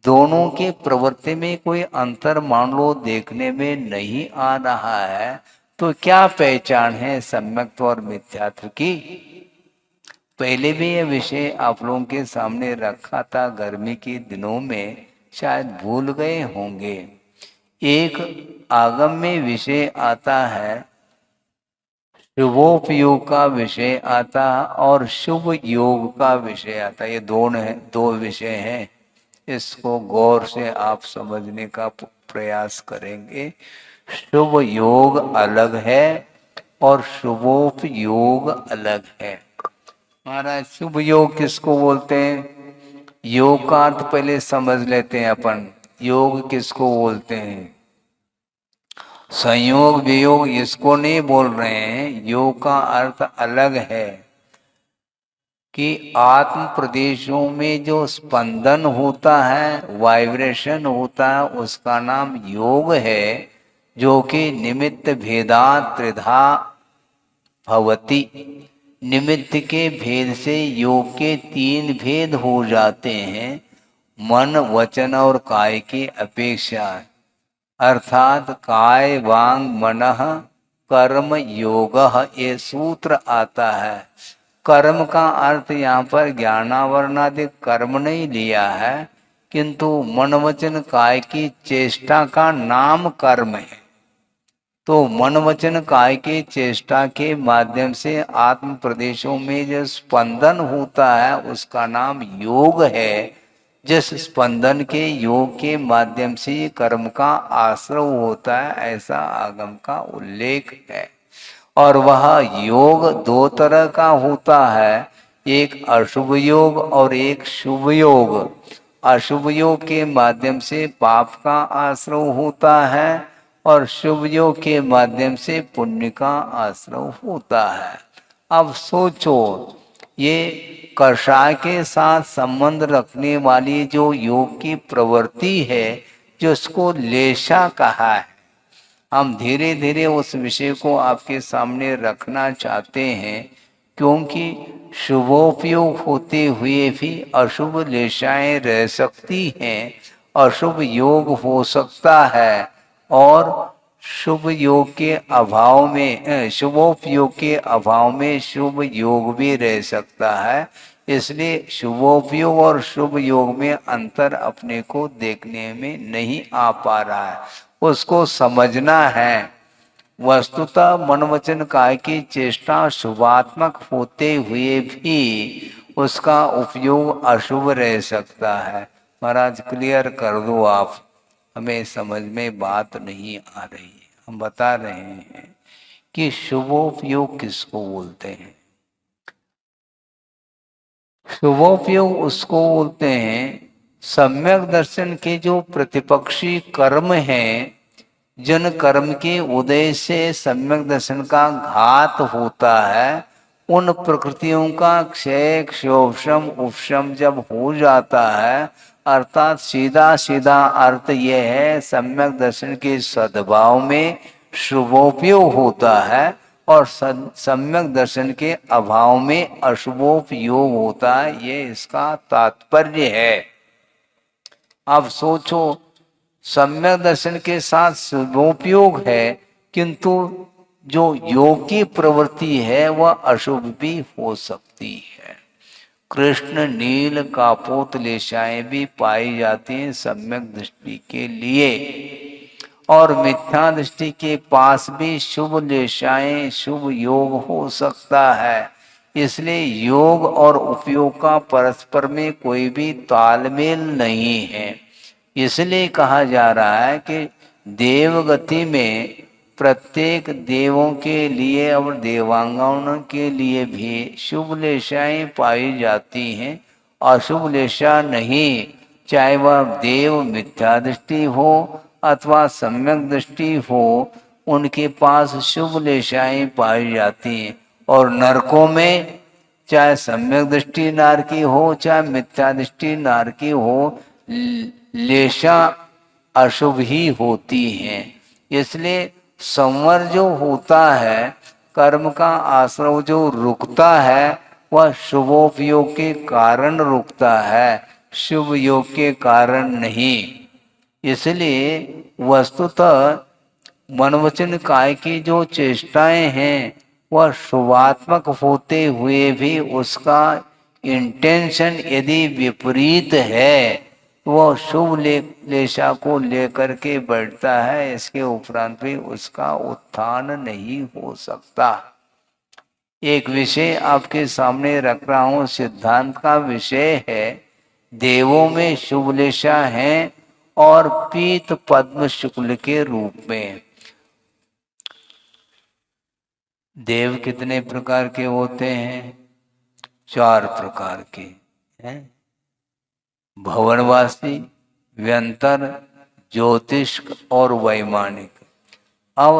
दोनों के प्रवृत्ति में कोई अंतर मान लो देखने में नहीं आ रहा है, तो क्या पहचान है सम्यक और मिथ्यात्व की? पहले भी यह विषय आप लोगों के सामने रखा था गर्मी के दिनों में, शायद भूल गए होंगे। एक आगम में विषय आता है, शुभोपयोग का विषय आता और शुभ योग का विषय आता। ये दो विषय हैं, इसको गौर से आप समझने का प्रयास करेंगे। शुभ योग अलग है और शुभोपयोग अलग है। महाराज शुभ योग किसको बोलते हैं? योग का अर्थ पहले समझ लेते हैं अपन। योग किसको बोलते हैं? संयोग वियोग इसको नहीं बोल रहे हैं। योग का अर्थ अलग है कि आत्म प्रदेशों में जो स्पंदन होता है, वाइब्रेशन होता है, उसका नाम योग है। जो कि निमित्त भेदात त्रिधा भवति। निमित्त के भेद से योग के 3 भेद हो जाते हैं, मन वचन और काय की अपेक्षा। अर्थात काय वांग मनः कर्म योगः, ये सूत्र आता है। कर्म का अर्थ यहाँ पर ज्ञानावरणादि कर्म नहीं लिया है, किंतु मन वचन काय की चेष्टा का नाम कर्म है। तो मन वचन काय के चेष्टा के माध्यम से आत्म प्रदेशों में जो स्पंदन होता है उसका नाम योग है। जिस स्पंदन के योग के माध्यम से कर्म का आश्रय होता है, ऐसा आगम का उल्लेख है। और वह योग 2 तरह का होता है, एक अशुभ योग और एक शुभ योग। अशुभ योग के माध्यम से पाप का आश्रय होता है और शुभ योग के माध्यम से पुण्य का आश्रय होता है। अब सोचो, ये कषाय के साथ संबंध रखने वाली जो योग की प्रवृत्ति है, जिसको लेशा कहा है, हम धीरे धीरे उस विषय को आपके सामने रखना चाहते हैं, क्योंकि शुभोपयोग होते हुए भी अशुभ लेशाएं रह सकती हैं, अशुभ योग हो सकता है और शुभ योग के अभाव में, शुभोपयोग के अभाव में शुभ योग भी रह सकता है। इसलिए शुभोपयोग और शुभ योग में अंतर अपने को देखने में नहीं आ पा रहा है, उसको समझना है। वस्तुतः मन वचन काय की चेष्टा शुभात्मक होते हुए भी उसका उपयोग अशुभ रह सकता है। महाराज क्लियर कर दो आप, हमें समझ में बात नहीं आ रही है। हम बता रहे हैं कि शुभोपयोग किसको बोलते हैं। शुभोपयोग उसको बोलते हैं सम्यक दर्शन के जो प्रतिपक्षी कर्म हैं, जन कर्म के उदय से सम्यक दर्शन का घात होता है, उन प्रकृतियों का क्षय क्षोभशम उपशम जब हो जाता है, अर्थात सीधा सीधा अर्थ यह है सम्यक दर्शन के सद्भाव में शुभोपयोग होता है और सम्यक दर्शन के अभाव में अशुभोपयोग होता है, ये इसका तात्पर्य है। अब सोचो, सम्यक दर्शन के साथ शुभोपयोग है, किंतु जो योग की प्रवृत्ति है वह अशुभ भी हो सकती है। कृष्ण नील कापोत लेशाएं भी पाई जाती हैं सम्यक दृष्टि के लिए, और मिथ्या दृष्टि के पास भी शुभ लेशाएं शुभ योग हो सकता है। इसलिए योग और उपयोग का परस्पर में कोई भी तालमेल नहीं है। इसलिए कहा जा रहा है कि देवगति में प्रत्येक देवों के लिए और देवांगनाओं के लिए भी शुभ लेशाएं पाई जाती हैं, अशुभ लेशा नहीं। चाहे वह देव मिथ्या दृष्टि हो अथवा सम्यक दृष्टि हो, उनके पास शुभ लेशाएं पाई जाती हैं। और नरकों में चाहे सम्यक दृष्टि नार की हो चाहे मिथ्या दृष्टि नार की हो, लेशा अशुभ ही होती हैं। इसलिए संवर जो होता है, कर्म का आश्रय जो रुकता है, वह शुभोपयोग के कारण रुकता है, शुभ योग के कारण नहीं। इसलिए वस्तुतः मनवचन काय की जो चेष्टाएं हैं वह शुभात्मक होते हुए भी उसका इंटेंशन यदि विपरीत है, वह शुभ लेशा को लेकर के बैठता है, इसके उपरांत भी उसका उत्थान नहीं हो सकता। एक विषय आपके सामने रख रहा हूं, सिद्धांत का विषय है। देवों में शुभ लेशा है और पीत पद्म शुक्ल के रूप में। देव कितने प्रकार के होते हैं? 4 प्रकार के हैं, भवनवासी, व्यंतर, ज्योतिष्क और वैमानिक। अब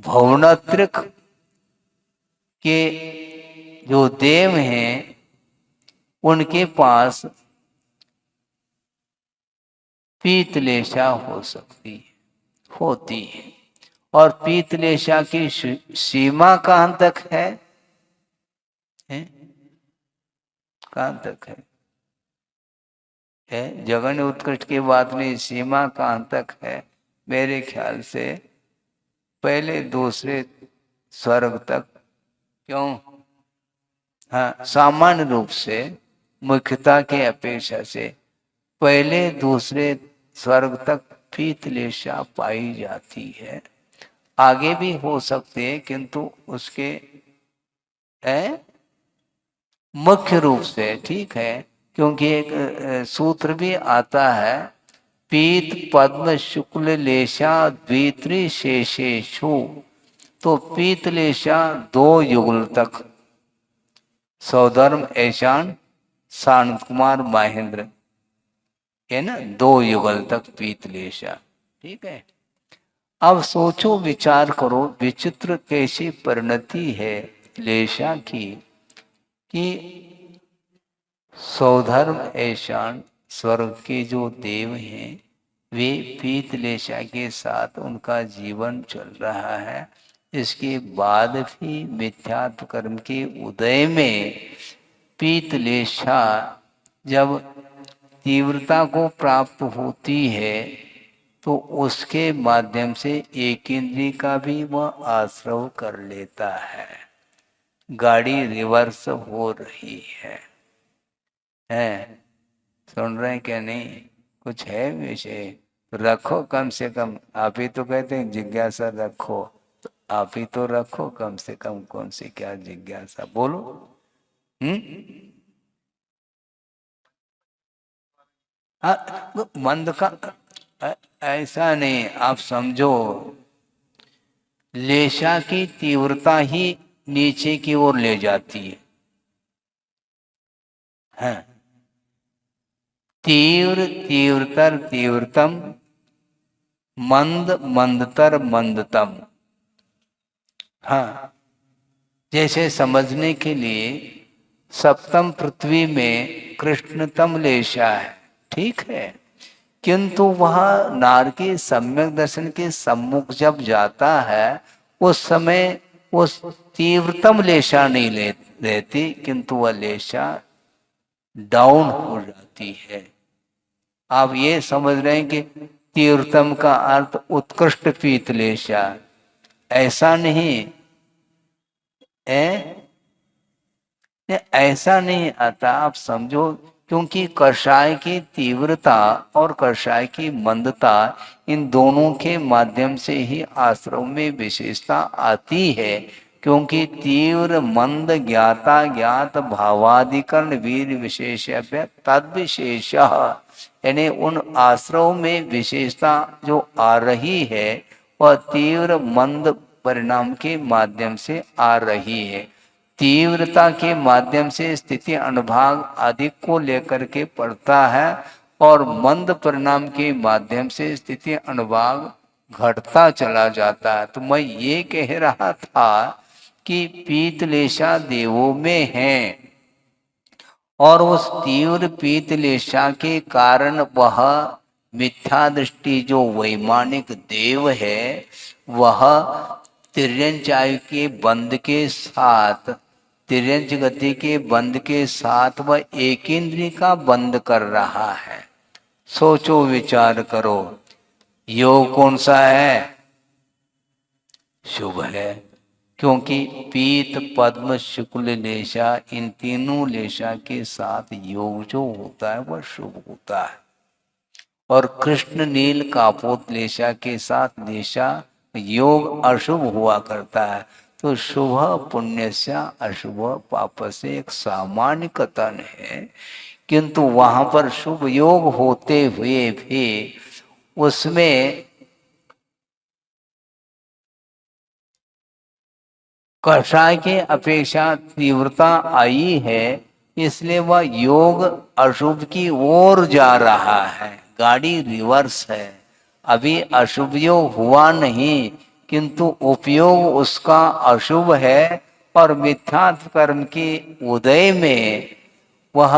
भवनात्रिक के जो देव हैं उनके पास पीतलेशा हो सकती है, होती है। और पीतलेशा की सीमा कहां तक है? कहां तक है? जघन्य उत्कृष्ट की बात नहीं, सीमा कहां तक है? मेरे ख्याल से पहले दूसरे स्वर्ग तक। क्यों? हाँ, सामान्य रूप से मुख्यता के अपेक्षा से पहले दूसरे स्वर्ग तक पीतलेशा पाई जाती है। आगे भी हो सकते हैं, किंतु उसके मुख्य रूप से ठीक है। क्योंकि एक सूत्र भी आता है, पीत पद्म शुक्ल लेशा द्वित्री शेषेशु। तो पीतलेशा 2 युगल तक, सौधर्म ऐशान शांत कुमार महेंद्र, है ना, 2 युगल तक पीतलेशा। ठीक है। अब सोचो विचार करो, विचित्र कैसी परिणति है लेशा की कि सौधर्म ऐशान स्वर्ग के जो देव हैं वे पीतलेशा के साथ उनका जीवन चल रहा है। इसके बाद भी मिथ्यात्व कर्म के उदय में पीतलेशा जब तीव्रता को प्राप्त होती है तो उसके माध्यम से एक इंद्रिय का भी वह आश्रव कर लेता है। गाड़ी रिवर्स हो रही है। सुन रहे हैं क्या? नहीं कुछ है विषय तो रखो कम से कम। आप ही तो कहते हैं जिज्ञासा रखो, तो आप ही तो रखो कम से कम। कौन सी क्या जिज्ञासा, बोलो। मंद का ऐसा नहीं, आप समझो लेशा की तीव्रता ही नीचे की ओर ले जाती है। हाँ, तीव्र तीव्रतर तीव्रतम, मंद मंदतर मंदतम। हाँ, जैसे समझने के लिए सप्तम पृथ्वी में कृष्णतम लेशा है, ठीक है, किंतु वह नारकी सम्यक दर्शन के सम्मुख जब जाता है उस समय उस तीव्रतम लेशा नहीं रहती, किंतु वह लेशा डाउन हो जाती है। आप ये समझ रहे हैं कि तीव्रतम का अर्थ उत्कृष्ट पीतलेशा, ऐसा नहीं है। ऐसा नहीं आता, आप समझो। क्योंकि कषाय की तीव्रता और कषाय की मंदता, इन दोनों के माध्यम से ही आश्रम में विशेषता आती है। क्योंकि तीव्र मंद ज्ञाता ज्ञात भावाधिकरण वीर विशेष तद विशेष, यानी उन आश्रम में विशेषता जो आ रही है वह तीव्र मंद परिणाम के माध्यम से आ रही है। तीव्रता के माध्यम से स्थिति अनुभाग अधिक को लेकर के पड़ता है और मंद परिणाम के माध्यम से स्थिति अनुभाग घटता चला जाता है। तो मैं ये कह रहा था कि पीतलेशा देवों में है और उस तीव्र पीतलेशा के कारण वह मिथ्या दृष्टि जो वैमानिक देव है वह तिर्यंच आयु के बंध के साथ, तिर्यंच गति के बंध के साथ वह एक इंद्रिय का बंध कर रहा है। सोचो विचार करो, योग कौन सा है? शुभ है। क्योंकि पीत पद्म शुक्ल लेशा, इन तीनों लेशा के साथ योग जो होता है वह शुभ होता है। और कृष्ण नील कापोत लेशा के साथ लेशा योग अशुभ हुआ करता है। तो शुभ पुण्य से अशुभ पाप से एक सामान्य कथन है, किंतु वहां पर शुभ योग होते हुए भी उसमें कषाय के अपेक्षा तीव्रता आई है, इसलिए वह योग अशुभ की ओर जा रहा है। गाड़ी रिवर्स है। अभी अशुभ योग हुआ नहीं, किंतु उपयोग उसका अशुभ है और मिथ्यात्व कर्म के उदय में वह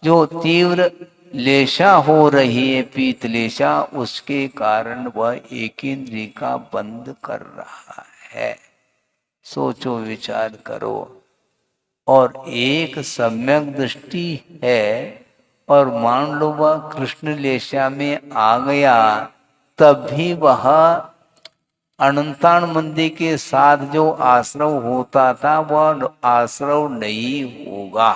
जो तीव्र लेशा हो रही है, पीतलेशा, उसके कारण वह एक इंद्रिय का बंद कर रहा है। सोचो विचार करो। और एक सम्यक दृष्टि है और मान लो वह कृष्ण लेशा में आ गया, तब भी वह अनंतान मंदी के साथ जो आश्रव होता था वह आश्रव नहीं होगा,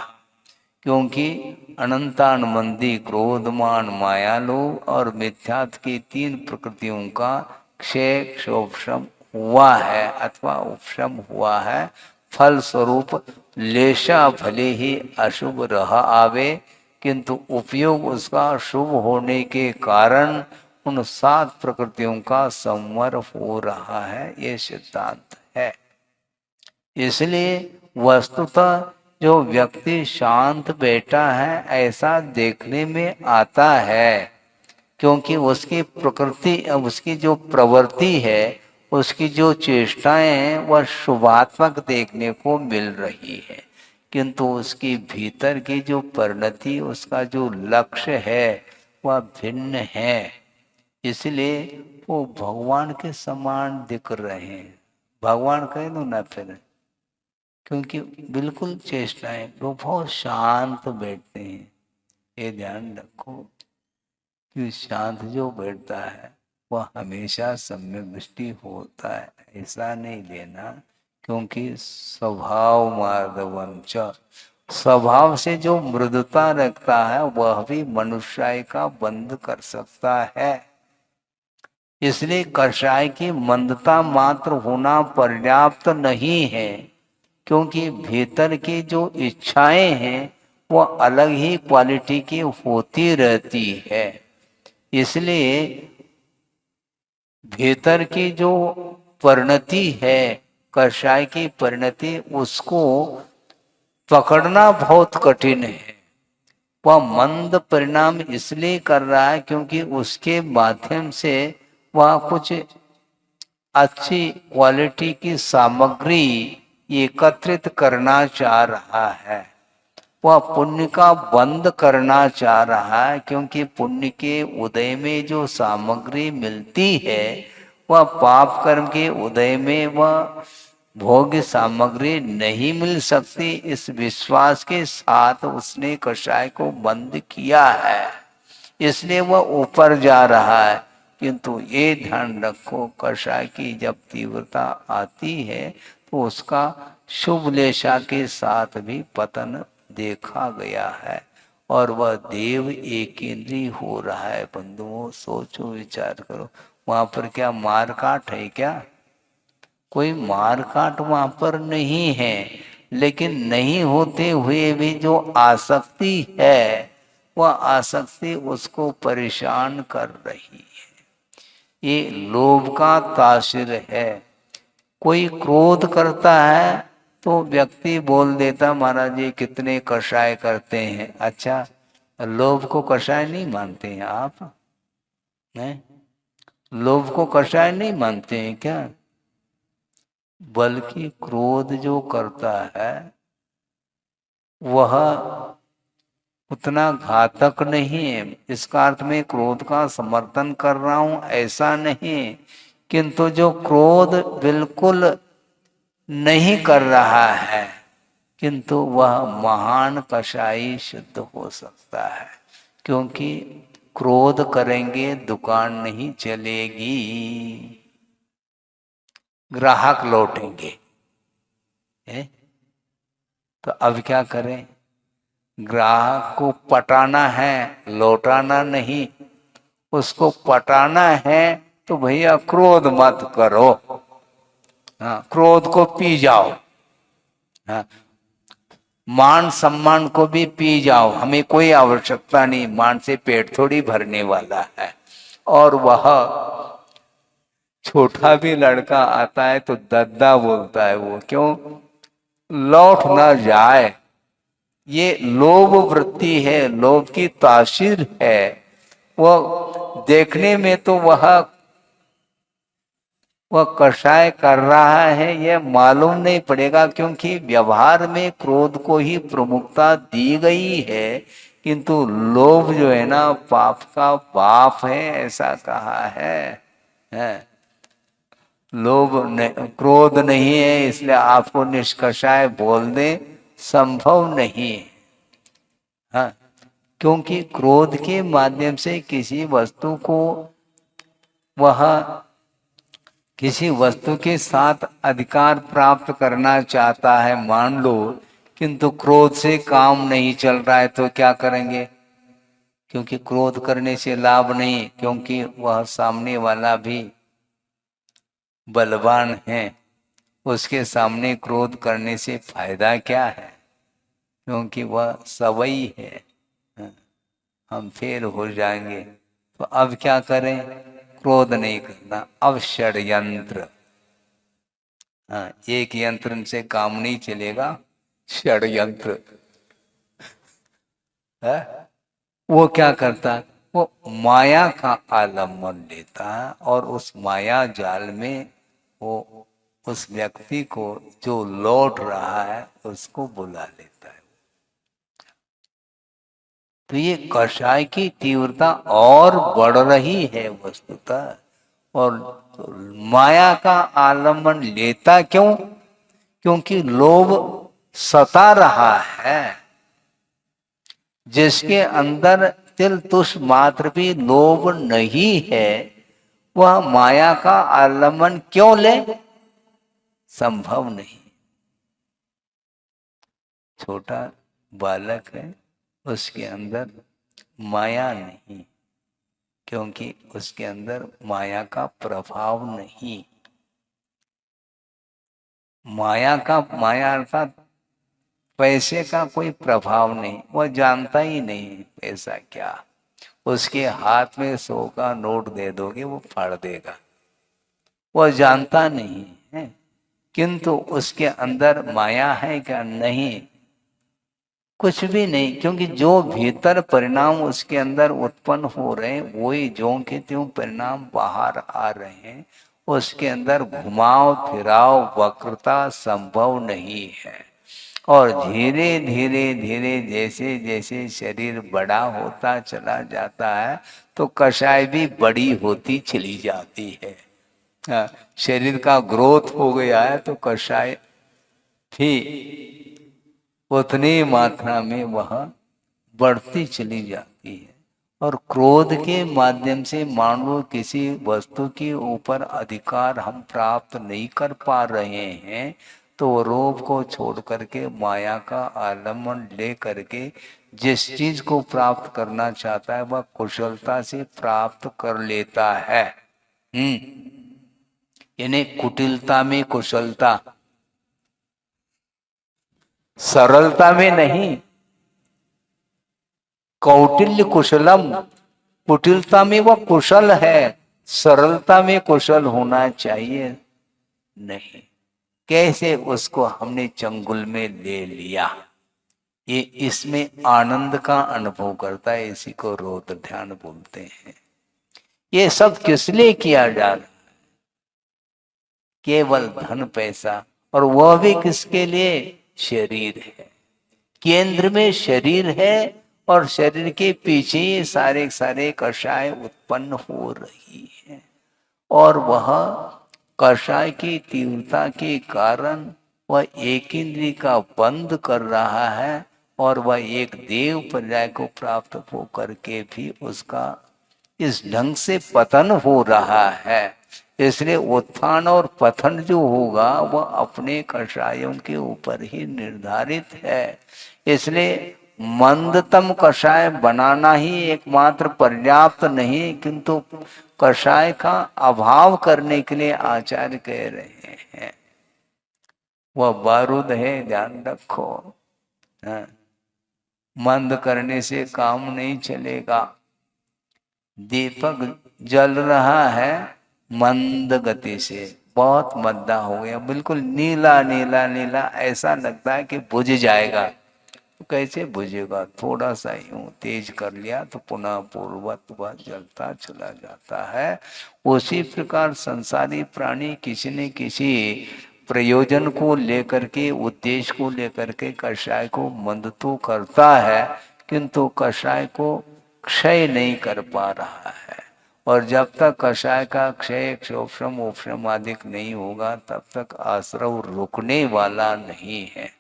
क्योंकि अनंतान मंदी क्रोधमान माया लोभ और मिथ्यात्व की तीन प्रकृतियों का क्षय क्षोभशम हुआ है अथवा उपशम हुआ है। फल स्वरूप लेशा भले ही अशुभ रहा आवे, किंतु उपयोग उसका शुभ होने के कारण उन सात प्रकृतियों का संवर हो रहा है, ये सिद्धांत है। इसलिए वस्तुतः जो व्यक्ति शांत बैठा है ऐसा देखने में आता है, क्योंकि उसकी प्रकृति, उसकी जो प्रवृत्ति है, उसकी जो चेष्टाएं हैं वह शुभात्मक देखने को मिल रही है, किंतु उसकी भीतर की जो परिणति, उसका जो लक्ष्य है वह भिन्न है। इसलिए वो भगवान के समान दिख रहे हैं। भगवान कह दो ना फिर, क्योंकि बिल्कुल चेष्टाएं, वो बहुत शांत बैठते हैं। ये ध्यान रखो कि शांत जो बैठता है वह हमेशा सम्यक दृष्टि होता है, ऐसा नहीं लेना। क्योंकि स्वभाव मार्दवंच, स्वभाव से जो मृदुता रखता है वह भी मनुष्य का बंध कर सकता है। इसलिए कषाय की मंदता मात्र होना पर्याप्त नहीं है, क्योंकि भीतर की जो इच्छाएं हैं वह अलग ही क्वालिटी की होती रहती है। इसलिए भीतर की जो परिणति है, कषाय की परिणति, उसको पकड़ना बहुत कठिन है। वह मंद परिणाम इसलिए कर रहा है क्योंकि उसके माध्यम से वह कुछ अच्छी क्वालिटी की सामग्री एकत्रित करना चाह रहा है। वह पुण्य का बंद करना चाह रहा है, क्योंकि पुण्य के उदय में जो सामग्री मिलती है वह पाप कर्म के उदय में वह भोग्य सामग्री नहीं मिल सकती। इस विश्वास के साथ उसने कषाय को बंद किया है, इसलिए वह ऊपर जा रहा है। किंतु ये ध्यान रखो, कषाय की जब तीव्रता आती है तो उसका शुभ लेशा के साथ भी पतन देखा गया है, और वह देव एक इंद्रिय हो रहा है। बंधुओं, सोचो विचार करो, वहां पर क्या मार काट है? क्या कोई मार काट वहां पर नहीं है, लेकिन नहीं होते हुए भी जो आसक्ति है वह आसक्ति उसको परेशान कर रही है। ये लोभ का तासिर है। कोई क्रोध करता है तो व्यक्ति बोल देता, महाराज ये कितने कषाय करते हैं। अच्छा, लोभ को कषाय नहीं मानते हैं आप? नहीं, लोभ को कषाय नहीं मानते हैं क्या? बल्कि क्रोध जो करता है वह उतना घातक नहीं है। इसका अर्थ में क्रोध का समर्थन कर रहा हूं ऐसा नहीं, किंतु जो क्रोध बिल्कुल नहीं कर रहा है, किंतु वह महान कषाई सिद्ध हो सकता है। क्योंकि क्रोध करेंगे दुकान नहीं चलेगी, ग्राहक लौटेंगे। तो अब क्या करें? ग्राहक को पटाना है, लौटाना नहीं। उसको पटाना है तो भैया क्रोध मत करो, हाँ, क्रोध को पी जाओ, हाँ, मान सम्मान को भी पी जाओ, हमें कोई आवश्यकता नहीं, मान से पेट थोड़ी भरने वाला है। और वह छोटा भी लड़का आता है तो दद्दा बोलता है, वो क्यों? लौट ना जाए। ये लोभ वृत्ति है, लोभ की तासीर है। वह देखने में तो वह कषाय कर रहा है यह मालूम नहीं पड़ेगा, क्योंकि व्यवहार में क्रोध को ही प्रमुखता दी गई है। किंतु लोभ जो है ना पाप का बाप है, ऐसा कहा है? लोभ क्रोध नहीं है इसलिए आपको निष्कषाय बोल दे, संभव नहीं है। हाँ, क्योंकि क्रोध के माध्यम से किसी वस्तु को वह किसी वस्तु के साथ अधिकार प्राप्त करना चाहता है मान लो, किंतु क्रोध से काम नहीं चल रहा है तो क्या करेंगे? क्योंकि क्रोध करने से लाभ नहीं, क्योंकि वह सामने वाला भी बलवान है, उसके सामने क्रोध करने से फायदा क्या है? क्योंकि वह सवई है, हम फेल हो जाएंगे। तो अब क्या करें? क्रोध नहीं करना, अब षड्यंत्र। हाँ, एक यंत्र से काम नहीं चलेगा, षड्यंत्र है। वो क्या करता है? वो माया का आलम्बन लेता है और उस माया जाल में वो उस व्यक्ति को जो लौट रहा है उसको बुला लेता है। तो ये कषाय की तीव्रता और बढ़ रही है वस्तुतः। और माया का आलम्बन लेता क्यों? क्योंकि लोभ सता रहा है। जिसके अंदर तिल तुष मात्र भी लोभ नहीं है, वह माया का आलम्बन क्यों ले? संभव नहीं। छोटा बालक है, उसके अंदर माया नहीं, क्योंकि उसके अंदर माया का प्रभाव नहीं। माया अर्थात पैसे का कोई प्रभाव नहीं, वह जानता ही नहीं पैसा क्या। उसके हाथ में 100 का नोट दे दोगे वो फाड़ देगा, वह जानता नहीं है। किंतु उसके अंदर माया है क्या? नहीं, कुछ भी नहीं। क्योंकि जो भीतर परिणाम उसके अंदर उत्पन्न हो रहे हैं वही ज्यों के त्यों परिणाम बाहर आ रहे हैं। उसके अंदर घुमाव फिराव वक्रता संभव नहीं है। और धीरे धीरे धीरे जैसे जैसे शरीर बड़ा होता चला जाता है तो कषाय भी बड़ी होती चली जाती है। शरीर का ग्रोथ हो गया है तो कषाय भी उतनी मात्रा में वह बढ़ती चली जाती है। और क्रोध के माध्यम से मान लो किसी वस्तु के ऊपर अधिकार हम प्राप्त नहीं कर पा रहे हैं, तो रोग को छोड़ करके माया का आलम्बन ले करके जिस चीज को प्राप्त करना चाहता है वह कुशलता से प्राप्त कर लेता है। यानी कुटिलता में कुशलता, सरलता में नहीं। कौटिल्य कुशलम, कुटिलता में वह कुशल है, सरलता में कुशल होना चाहिए नहीं। कैसे उसको हमने चंगुल में ले लिया, ये इसमें आनंद का अनुभव करता है, इसी को रोत ध्यान बोलते हैं। ये सब किस लिए किया जा रहा है? केवल धन पैसा, और वह भी किसके लिए? शरीर है, केंद्र में शरीर है और शरीर के पीछे ये सारे सारे कषाय उत्पन्न हो रही है। और वह कषाय की तीव्रता के कारण वह एक इंद्रिय का बंद कर रहा है और वह एक देव पर्याय को प्राप्त हो करके भी उसका इस ढंग से पतन हो रहा है। इसलिए उत्थान और पतन जो होगा वह अपने कषायों के ऊपर ही निर्धारित है। इसलिए मंदतम कषाय बनाना ही एकमात्र पर्याप्त नहीं, किंतु कषाय का अभाव करने के लिए आचार्य कह रहे हैं वह बारूद है, ध्यान रखो। हाँ, मंद करने से काम नहीं चलेगा। दीपक जल रहा है मंद गति से, बहुत मद्दा हो गया, बिल्कुल नीला नीला नीला, ऐसा लगता है कि बुझ जाएगा। तो कैसे बुझेगा? थोड़ा सा यूं तेज कर लिया तो पुनः पूर्वत वह जलता चला जाता है। उसी प्रकार संसारी प्राणी किसी न किसी प्रयोजन को लेकर के, उद्देश्य को लेकर के कषाय को मंद तो करता है, किंतु कषाय को क्षय नहीं कर पा रहा है। और जब तक कषाय का क्षय क्षोभ्रम उपशम आदि नहीं होगा तब तक आश्रव रुकने वाला नहीं है।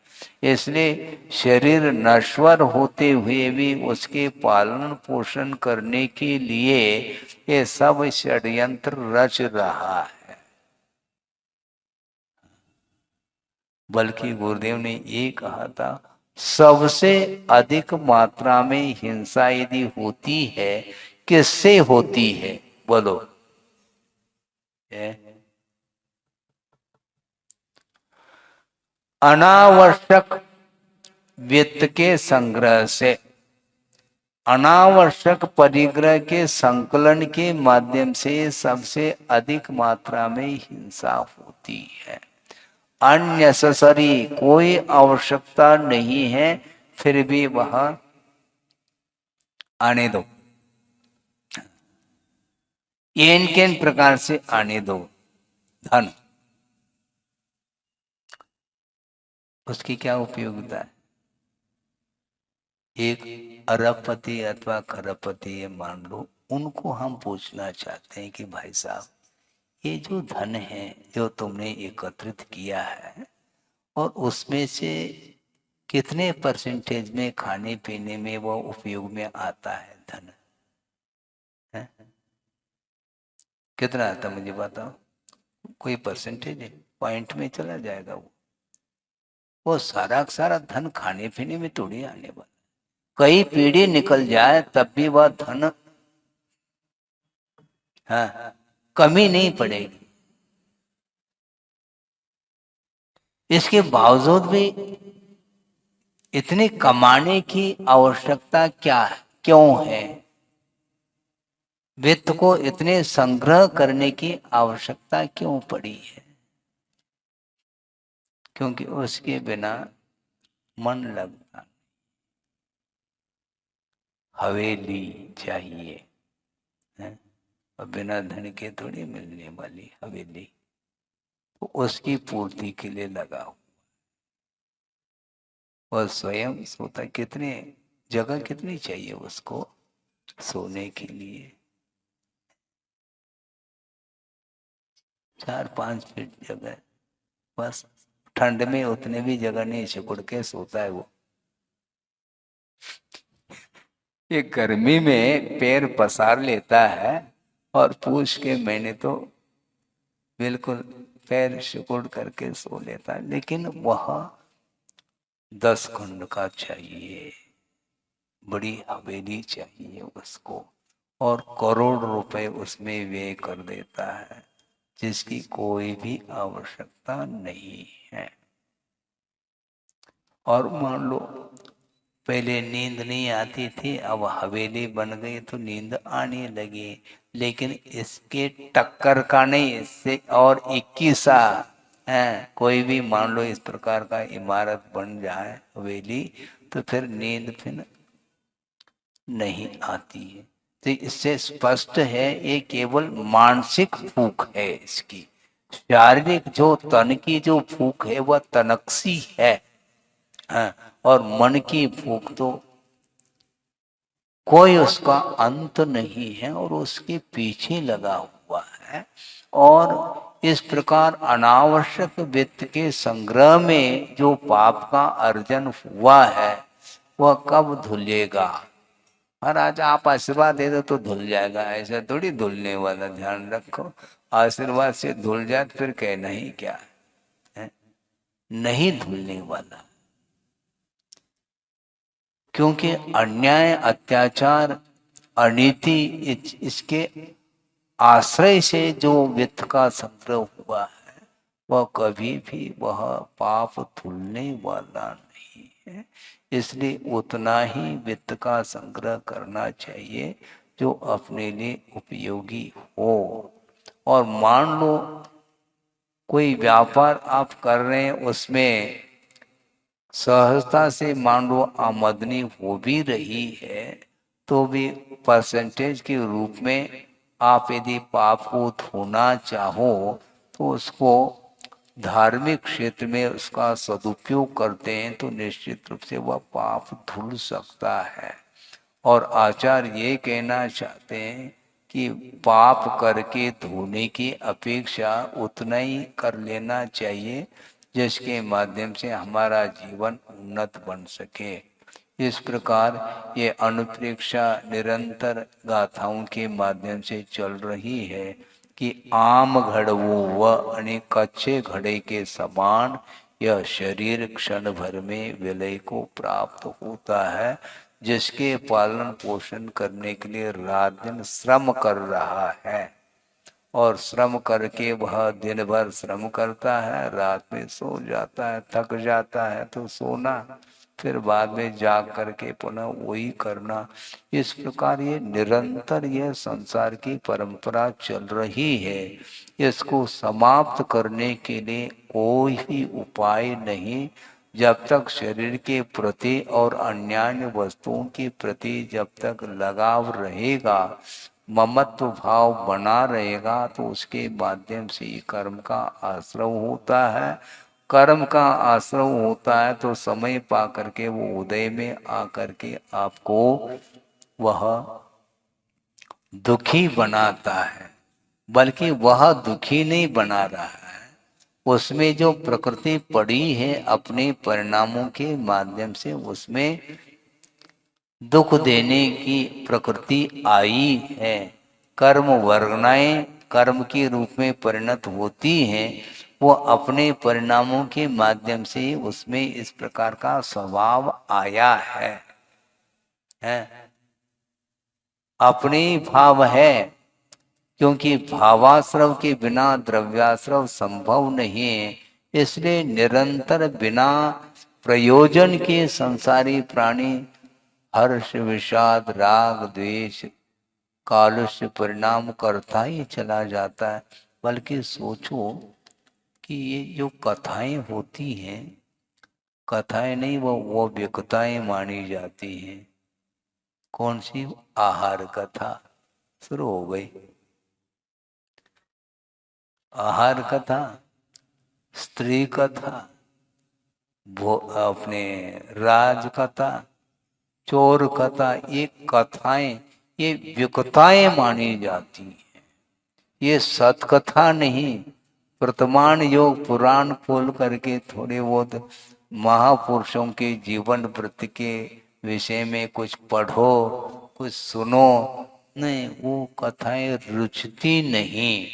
इसलिए शरीर नश्वर होते हुए भी उसके पालन पोषण करने के लिए ये सब षड्यंत्र रच रहा है। बल्कि गुरुदेव ने ये कहा था, सबसे अधिक मात्रा में हिंसा यदि होती है किससे होती है, बोलो? अनावश्यक वित्त के संग्रह से, अनावश्यक परिग्रह के संकलन के माध्यम से सबसे अधिक मात्रा में हिंसा होती है। अननेसेसरी, कोई आवश्यकता नहीं है फिर भी वह आने दो, इन किन प्रकार से आने दो। धन, उसकी क्या उपयोगिता है? एक अरबपति अथवा खरबपति मान लो, उनको हम पूछना चाहते हैं कि भाई साहब, ये जो धन है जो तुमने एकत्रित किया है और उसमें से कितने परसेंटेज में खाने पीने में वो उपयोग में आता है धन है? कितना आता मुझे बताओ, कोई परसेंटेज है? पॉइंट में चला जाएगा वो सारा सारा धन खाने पीने में थोड़ी आने वाला। कई पीढ़ी निकल जाए तब भी वह धन, हाँ, कमी नहीं पड़ेगी। इसके बावजूद भी इतने कमाने की आवश्यकता क्या है, क्यों है? वित्त को इतने संग्रह करने की आवश्यकता क्यों पड़ी है? क्योंकि उसके बिना मन लगता। हवेली चाहिए है? और बिना धन के थोड़ी मिलने वाली हवेली, तो उसकी पूर्ति के लिए लगा हो। और स्वयं सोता, कितने जगह कितनी चाहिए उसको सोने के लिए? 4-5 फीट जगह बस। ठंड में उतने भी जगह नहीं, सिकुड़ के सोता है वो। ये गर्मी में पैर पसार लेता है और पूछ के मैंने तो बिल्कुल पैर सिकुड़ करके सो लेता है। लेकिन वह 10 खंड का चाहिए, बड़ी हवेली चाहिए उसको, और करोड़ रुपए उसमें व्यय कर देता है जिसकी कोई भी आवश्यकता नहीं है। और मान लो पहले नींद नहीं आती थी, अब हवेली बन गई तो नींद आने लगी। लेकिन इसके टक्कर का नहीं, इससे और 21 है। कोई भी मान लो इस प्रकार का इमारत बन जाए हवेली, तो फिर नींद फिर नहीं आती है। तो इससे स्पष्ट है ये केवल मानसिक फूक है इसकी। शारीरिक जो तन की जो फूक है वह तनकसी है, हाँ, और मन की भूख तो कोई उसका अंत नहीं है और उसके पीछे लगा हुआ है। और इस प्रकार अनावश्यक वित्त के संग्रह में जो पाप का अर्जन हुआ है वह कब धुलेगा? महाराज आप आशीर्वाद दे दो तो धुल जाएगा, ऐसा थोड़ी धुलने वाला, ध्यान रखो। आशीर्वाद से धुल जाए फिर कहना ही क्या है? नहीं धुलने वाला। क्योंकि अन्याय, अत्याचार, अनीति, इसके आश्रय से जो वित्त का संग्रह हुआ है वह कभी भी वह पाप धुलने वाला नहीं है। इसलिए उतना ही वित्त का संग्रह करना चाहिए जो अपने लिए उपयोगी हो। और मान लो कोई व्यापार आप कर रहे हैं, उसमें सहजता से मान लो आमदनी हो भी रही है, तो भी परसेंटेज के रूप में आप यदि पाप को धोना चाहो तो उसको धार्मिक क्षेत्र में उसका सदुपयोग करते हैं तो निश्चित रूप से वह पाप धुल सकता है। और आचार्य ये कहना चाहते हैं कि पाप करके धोने की अपेक्षा उतना ही कर लेना चाहिए जिसके माध्यम से हमारा जीवन उन्नत बन सके। इस प्रकार ये अनुप्रेक्षा निरंतर गाथाओं के माध्यम से चल रही है कि आम घड़वो व अने कच्चे घड़े के समान यह शरीर क्षण भर में विलय को प्राप्त होता है। जिसके पालन पोषण करने के लिए रात दिन श्रम कर रहा है और श्रम करके वह दिन भर श्रम करता है, रात में सो जाता है, थक जाता है तो सोना, फिर बाद में जाग करके पुनः वही करना। इस प्रकार ये निरंतर यह संसार की परंपरा चल रही है। इसको समाप्त करने के लिए कोई भी उपाय नहीं। जब तक शरीर के प्रति और अन्य वस्तुओं के प्रति जब तक लगाव रहेगा, ममत्व भाव बना रहेगा, तो उसके माध्यम से ही कर्म का आश्रव होता है। कर्म का आश्रव होता है तो समय पा करके वो उदय में आकर के आपको वह दुखी बनाता है, बल्कि वह दुखी नहीं बना रहा है। उसमें जो प्रकृति पड़ी है अपने परिणामों के माध्यम से उसमें दुख देने की प्रकृति आई है। कर्म वर्गनाएं कर्म के रूप में परिणत होती हैं, वो अपने परिणामों के माध्यम से उसमें इस प्रकार का स्वभाव आया है। अपने भाव है, क्योंकि भावाश्रव के बिना द्रव्याश्रव संभव नहीं है। इसलिए निरंतर बिना प्रयोजन के संसारी प्राणी हर्ष विषाद राग द्वेष कालुष्य परिणाम करता ही चला जाता है। बल्कि सोचो कि ये जो कथाएं होती हैं, कथाएं नहीं वो व्यक्ताएं मानी जाती हैं। कौन सी? आहार कथा शुरू हो गई। आहार कथा, स्त्री कथा, अपने राज कथा, चोर कथा, ये कथाएं ये व्यक्ताएं मानी जाती हैं। ये सतकथा नहीं। वर्तमान योग पुराण खोल करके थोड़े बहुत महापुरुषों के जीवन वृत्ति के विषय में कुछ पढ़ो, कुछ सुनो, नहीं वो कथाएं रुचती नहीं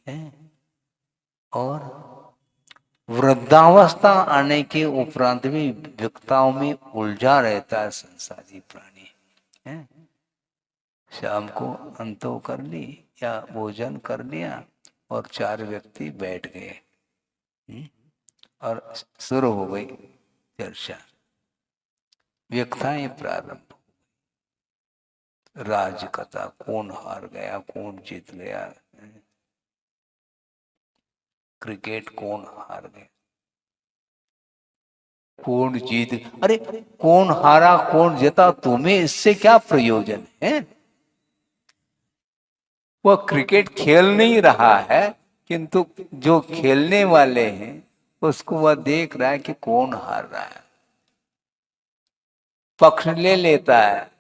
है। और वृद्धावस्था आने के उपरांत भी व्यक्ताओं में उलझा रहता है संसारी प्राणी है। शाम को अंतो कर ली या भोजन कर लिया और 4 व्यक्ति बैठ गए और शुरू हो गई चर्चा। व्यक्ताएं प्रारंभ। राजकथा, कौन हार गया, कौन जीत गया, क्रिकेट कौन हार गया, कौन जीत, अरे कौन हारा कौन जीता, तुम्हें इससे क्या प्रयोजन है? वह क्रिकेट खेल नहीं रहा है, किंतु जो खेलने वाले हैं उसको वह देख रहा है कि कौन हार रहा है, पक्ष ले लेता है।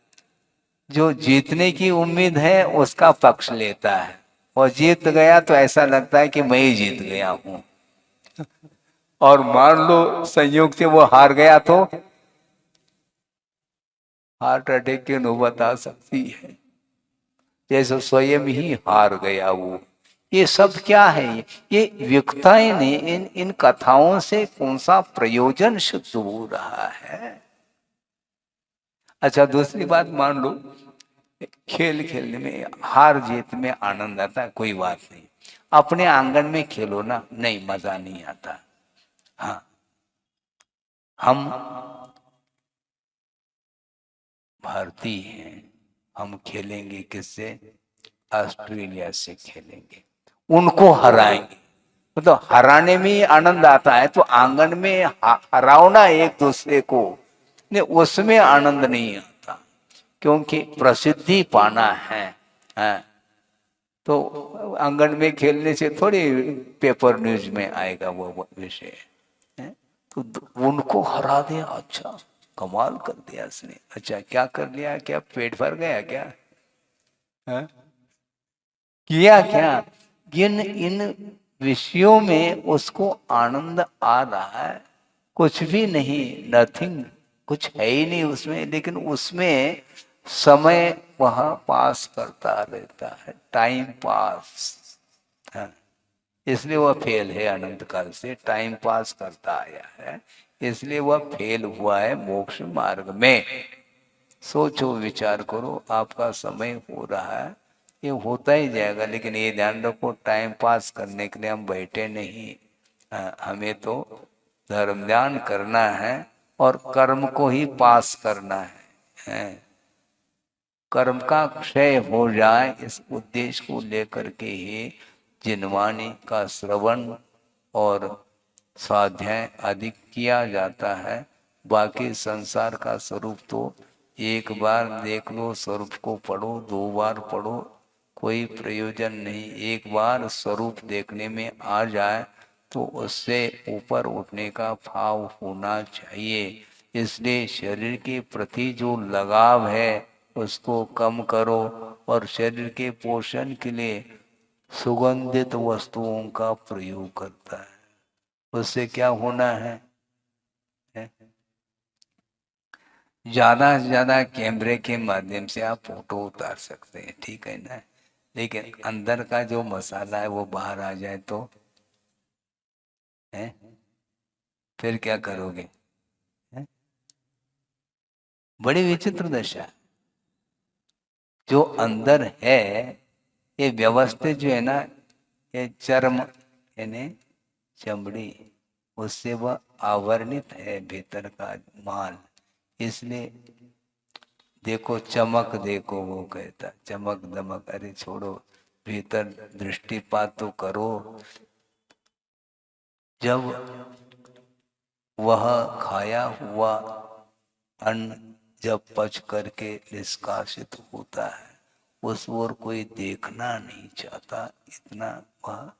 जो जीतने की उम्मीद है उसका पक्ष लेता है, और जीत गया तो ऐसा लगता है कि मैं ही जीत गया हूं। और मान लो संयोग से वो हार गया तो हार्ट अटैक की नौबत आ सकती है, जैसे स्वयं ही हार गया वो। ये सब क्या है? ये व्यक्ताएं ने इन कथाओं से कौन सा प्रयोजन सिद्ध हो रहा है? अच्छा, दूसरी बात, मान लो खेल खेलने में हार जीत में आनंद आता है, कोई बात नहीं, अपने आंगन में खेलो ना, नहीं मजा नहीं आता। हाँ, हम भारतीय हैं, हम खेलेंगे किससे? ऑस्ट्रेलिया से खेलेंगे, उनको हराएंगे। मतलब हराने में ही आनंद आता है, तो आंगन में हराओ ना एक दूसरे को, नहीं उसमें आनंद नहीं आता, क्योंकि प्रसिद्धि पाना है। तो आंगन में खेलने से थोड़ी पेपर न्यूज में आएगा वो विषय है। तो उनको हरा दिया, अच्छा कमाल कर दिया इसने, अच्छा क्या कर लिया, क्या पेट भर गया क्या, है? किया क्या, इन विषयों में उसको आनंद आ रहा है, कुछ भी नहीं, नथिंग, कुछ है ही नहीं उसमें, लेकिन उसमें समय वहां पास करता रहता है, टाइम पास है। इसलिए वह फेल है, अनंत काल से टाइम पास करता आया है, इसलिए वह फेल हुआ है मोक्ष मार्ग में। सोचो विचार करो, आपका समय हो रहा है, ये होता ही जाएगा, लेकिन ये ध्यान रखो टाइम पास करने के लिए हम बैठे नहीं। हमें तो धर्म ध्यान करना है और कर्म को ही पास करना है। कर्म का क्षय हो जाए, इस उद्देश्य को लेकर के ही जिनवाणी का श्रवण और स्वाध्याय अधिक किया जाता है। बाकी संसार का स्वरूप तो एक बार देख लो, स्वरूप को पढ़ो, दो बार पढ़ो, कोई प्रयोजन नहीं। एक बार स्वरूप देखने में आ जाए तो उससे ऊपर उठने का भाव होना चाहिए। इसलिए शरीर के प्रति जो लगाव है उसको कम करो और शरीर के पोषण के लिए सुगंधित वस्तुओं का प्रयोग करता है। उससे क्या होना है? ज्यादा से ज्यादा कैमरे के माध्यम से आप फोटो उतार सकते हैं, ठीक है ना, लेकिन अंदर का जो मसाला है वो बाहर आ जाए तो है, फिर क्या करोगे? है? बड़ी विचित्र दशा। जो अंदर है ये व्यवस्थित जो है ना, ये चर्म यानी चमड़ी, उससे वह आवरणित है भीतर का माल। इसलिए देखो चमक, देखो वो कहता चमक दमक, अरे छोड़ो, भीतर दृष्टिपात तो करो। जब वह खाया हुआ अन्न जब पच करके निष्कासित होता है, उस ओर कोई देखना नहीं चाहता, इतना वह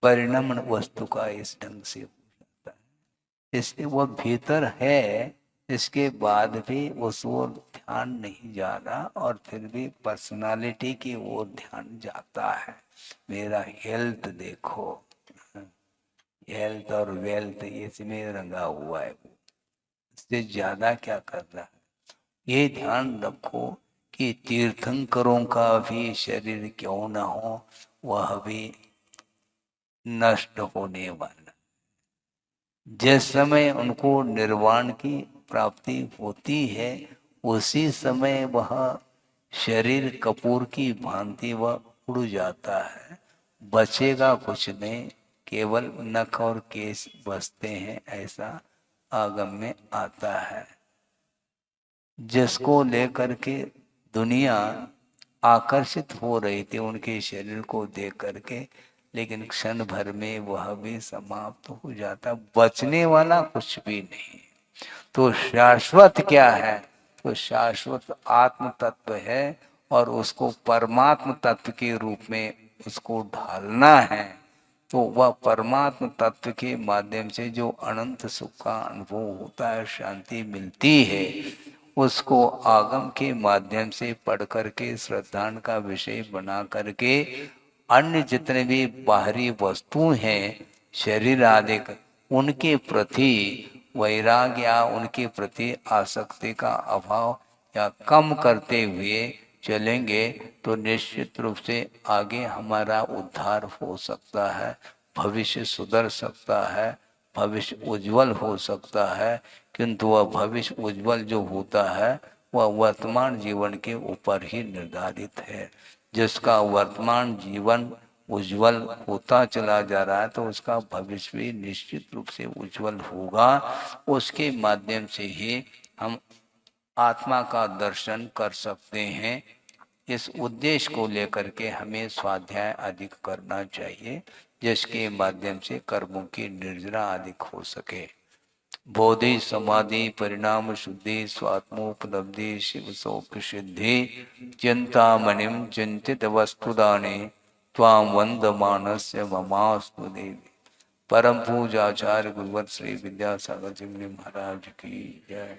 परिणाम वस्तु का इस ढंग से हो जाता है। इसलिए वह भीतर है, इसके बाद भी उस ओर ध्यान नहीं जा रहा, और फिर भी पर्सनालिटी की ओर ध्यान जाता है। मेरा हेल्थ देखो, हेल्थ और वेल्थ इसमें रंगा हुआ है, इससे ज्यादा क्या कर रहा है? ये ध्यान रखो कि तीर्थंकरों का भी शरीर क्यों न हो, वह भी नष्ट होने वाला। जिस समय उनको निर्वाण की प्राप्ति होती है, उसी समय वह शरीर कपूर की भांति वह उड़ जाता है, बचेगा कुछ नहीं, केवल नख और केश बचते हैं, ऐसा आगम में आता है। जिसको लेकर के दुनिया आकर्षित हो रही थी उनके शरीर को देख करके, लेकिन क्षण भर में वह भी समाप्त हो जाता, बचने वाला कुछ भी नहीं। तो शाश्वत क्या है? तो शाश्वत आत्म तत्व है, और उसको परमात्म तत्व के रूप में उसको ढालना है। तो वह परमात्म तत्व के माध्यम से जो अनंत सुख का अनुभव होता है, शांति मिलती है, उसको आगम के माध्यम से पढ़ करके श्रद्धा का विषय बना करके अन्य जितने भी बाहरी वस्तु हैं शरीर आदि, उनके प्रति वैराग्य या उनके प्रति आसक्ति का अभाव या कम करते हुए चलेंगे तो निश्चित रूप से आगे हमारा उद्धार हो सकता है, भविष्य सुधर सकता है, भविष्य उज्जवल हो सकता है। किंतु वह भविष्य उज्जवल जो होता है वह वर्तमान जीवन के ऊपर ही निर्धारित है। जिसका वर्तमान जीवन उज्जवल होता चला जा रहा है तो उसका भविष्य भी निश्चित रूप से उज्जवल होगा। उसके माध्यम से ही हम आत्मा का दर्शन कर सकते हैं। इस उद्देश्य को लेकर के हमें स्वाध्याय अधिक करना चाहिए, जिसके माध्यम से कर्मों की निर्जरा अधिक हो सके। बोधि समाधि परिणाम शुद्धि स्वात्मोपलब्धि शिव सौख्य सिद्धि चिंतामणिम चिंतित वस्तुदाने त्वाम वंदमानस्य ममास्तु देवी। परम पूजाचार्य गुरुवर श्री विद्यासागर जी महाराज की जय।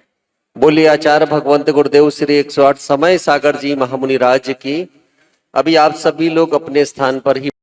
बोलिए आचार्य भगवंत गुरुदेव श्री 108 समय सागर जी महामुनि राज्य की। अभी आप सभी लोग अपने स्थान पर ही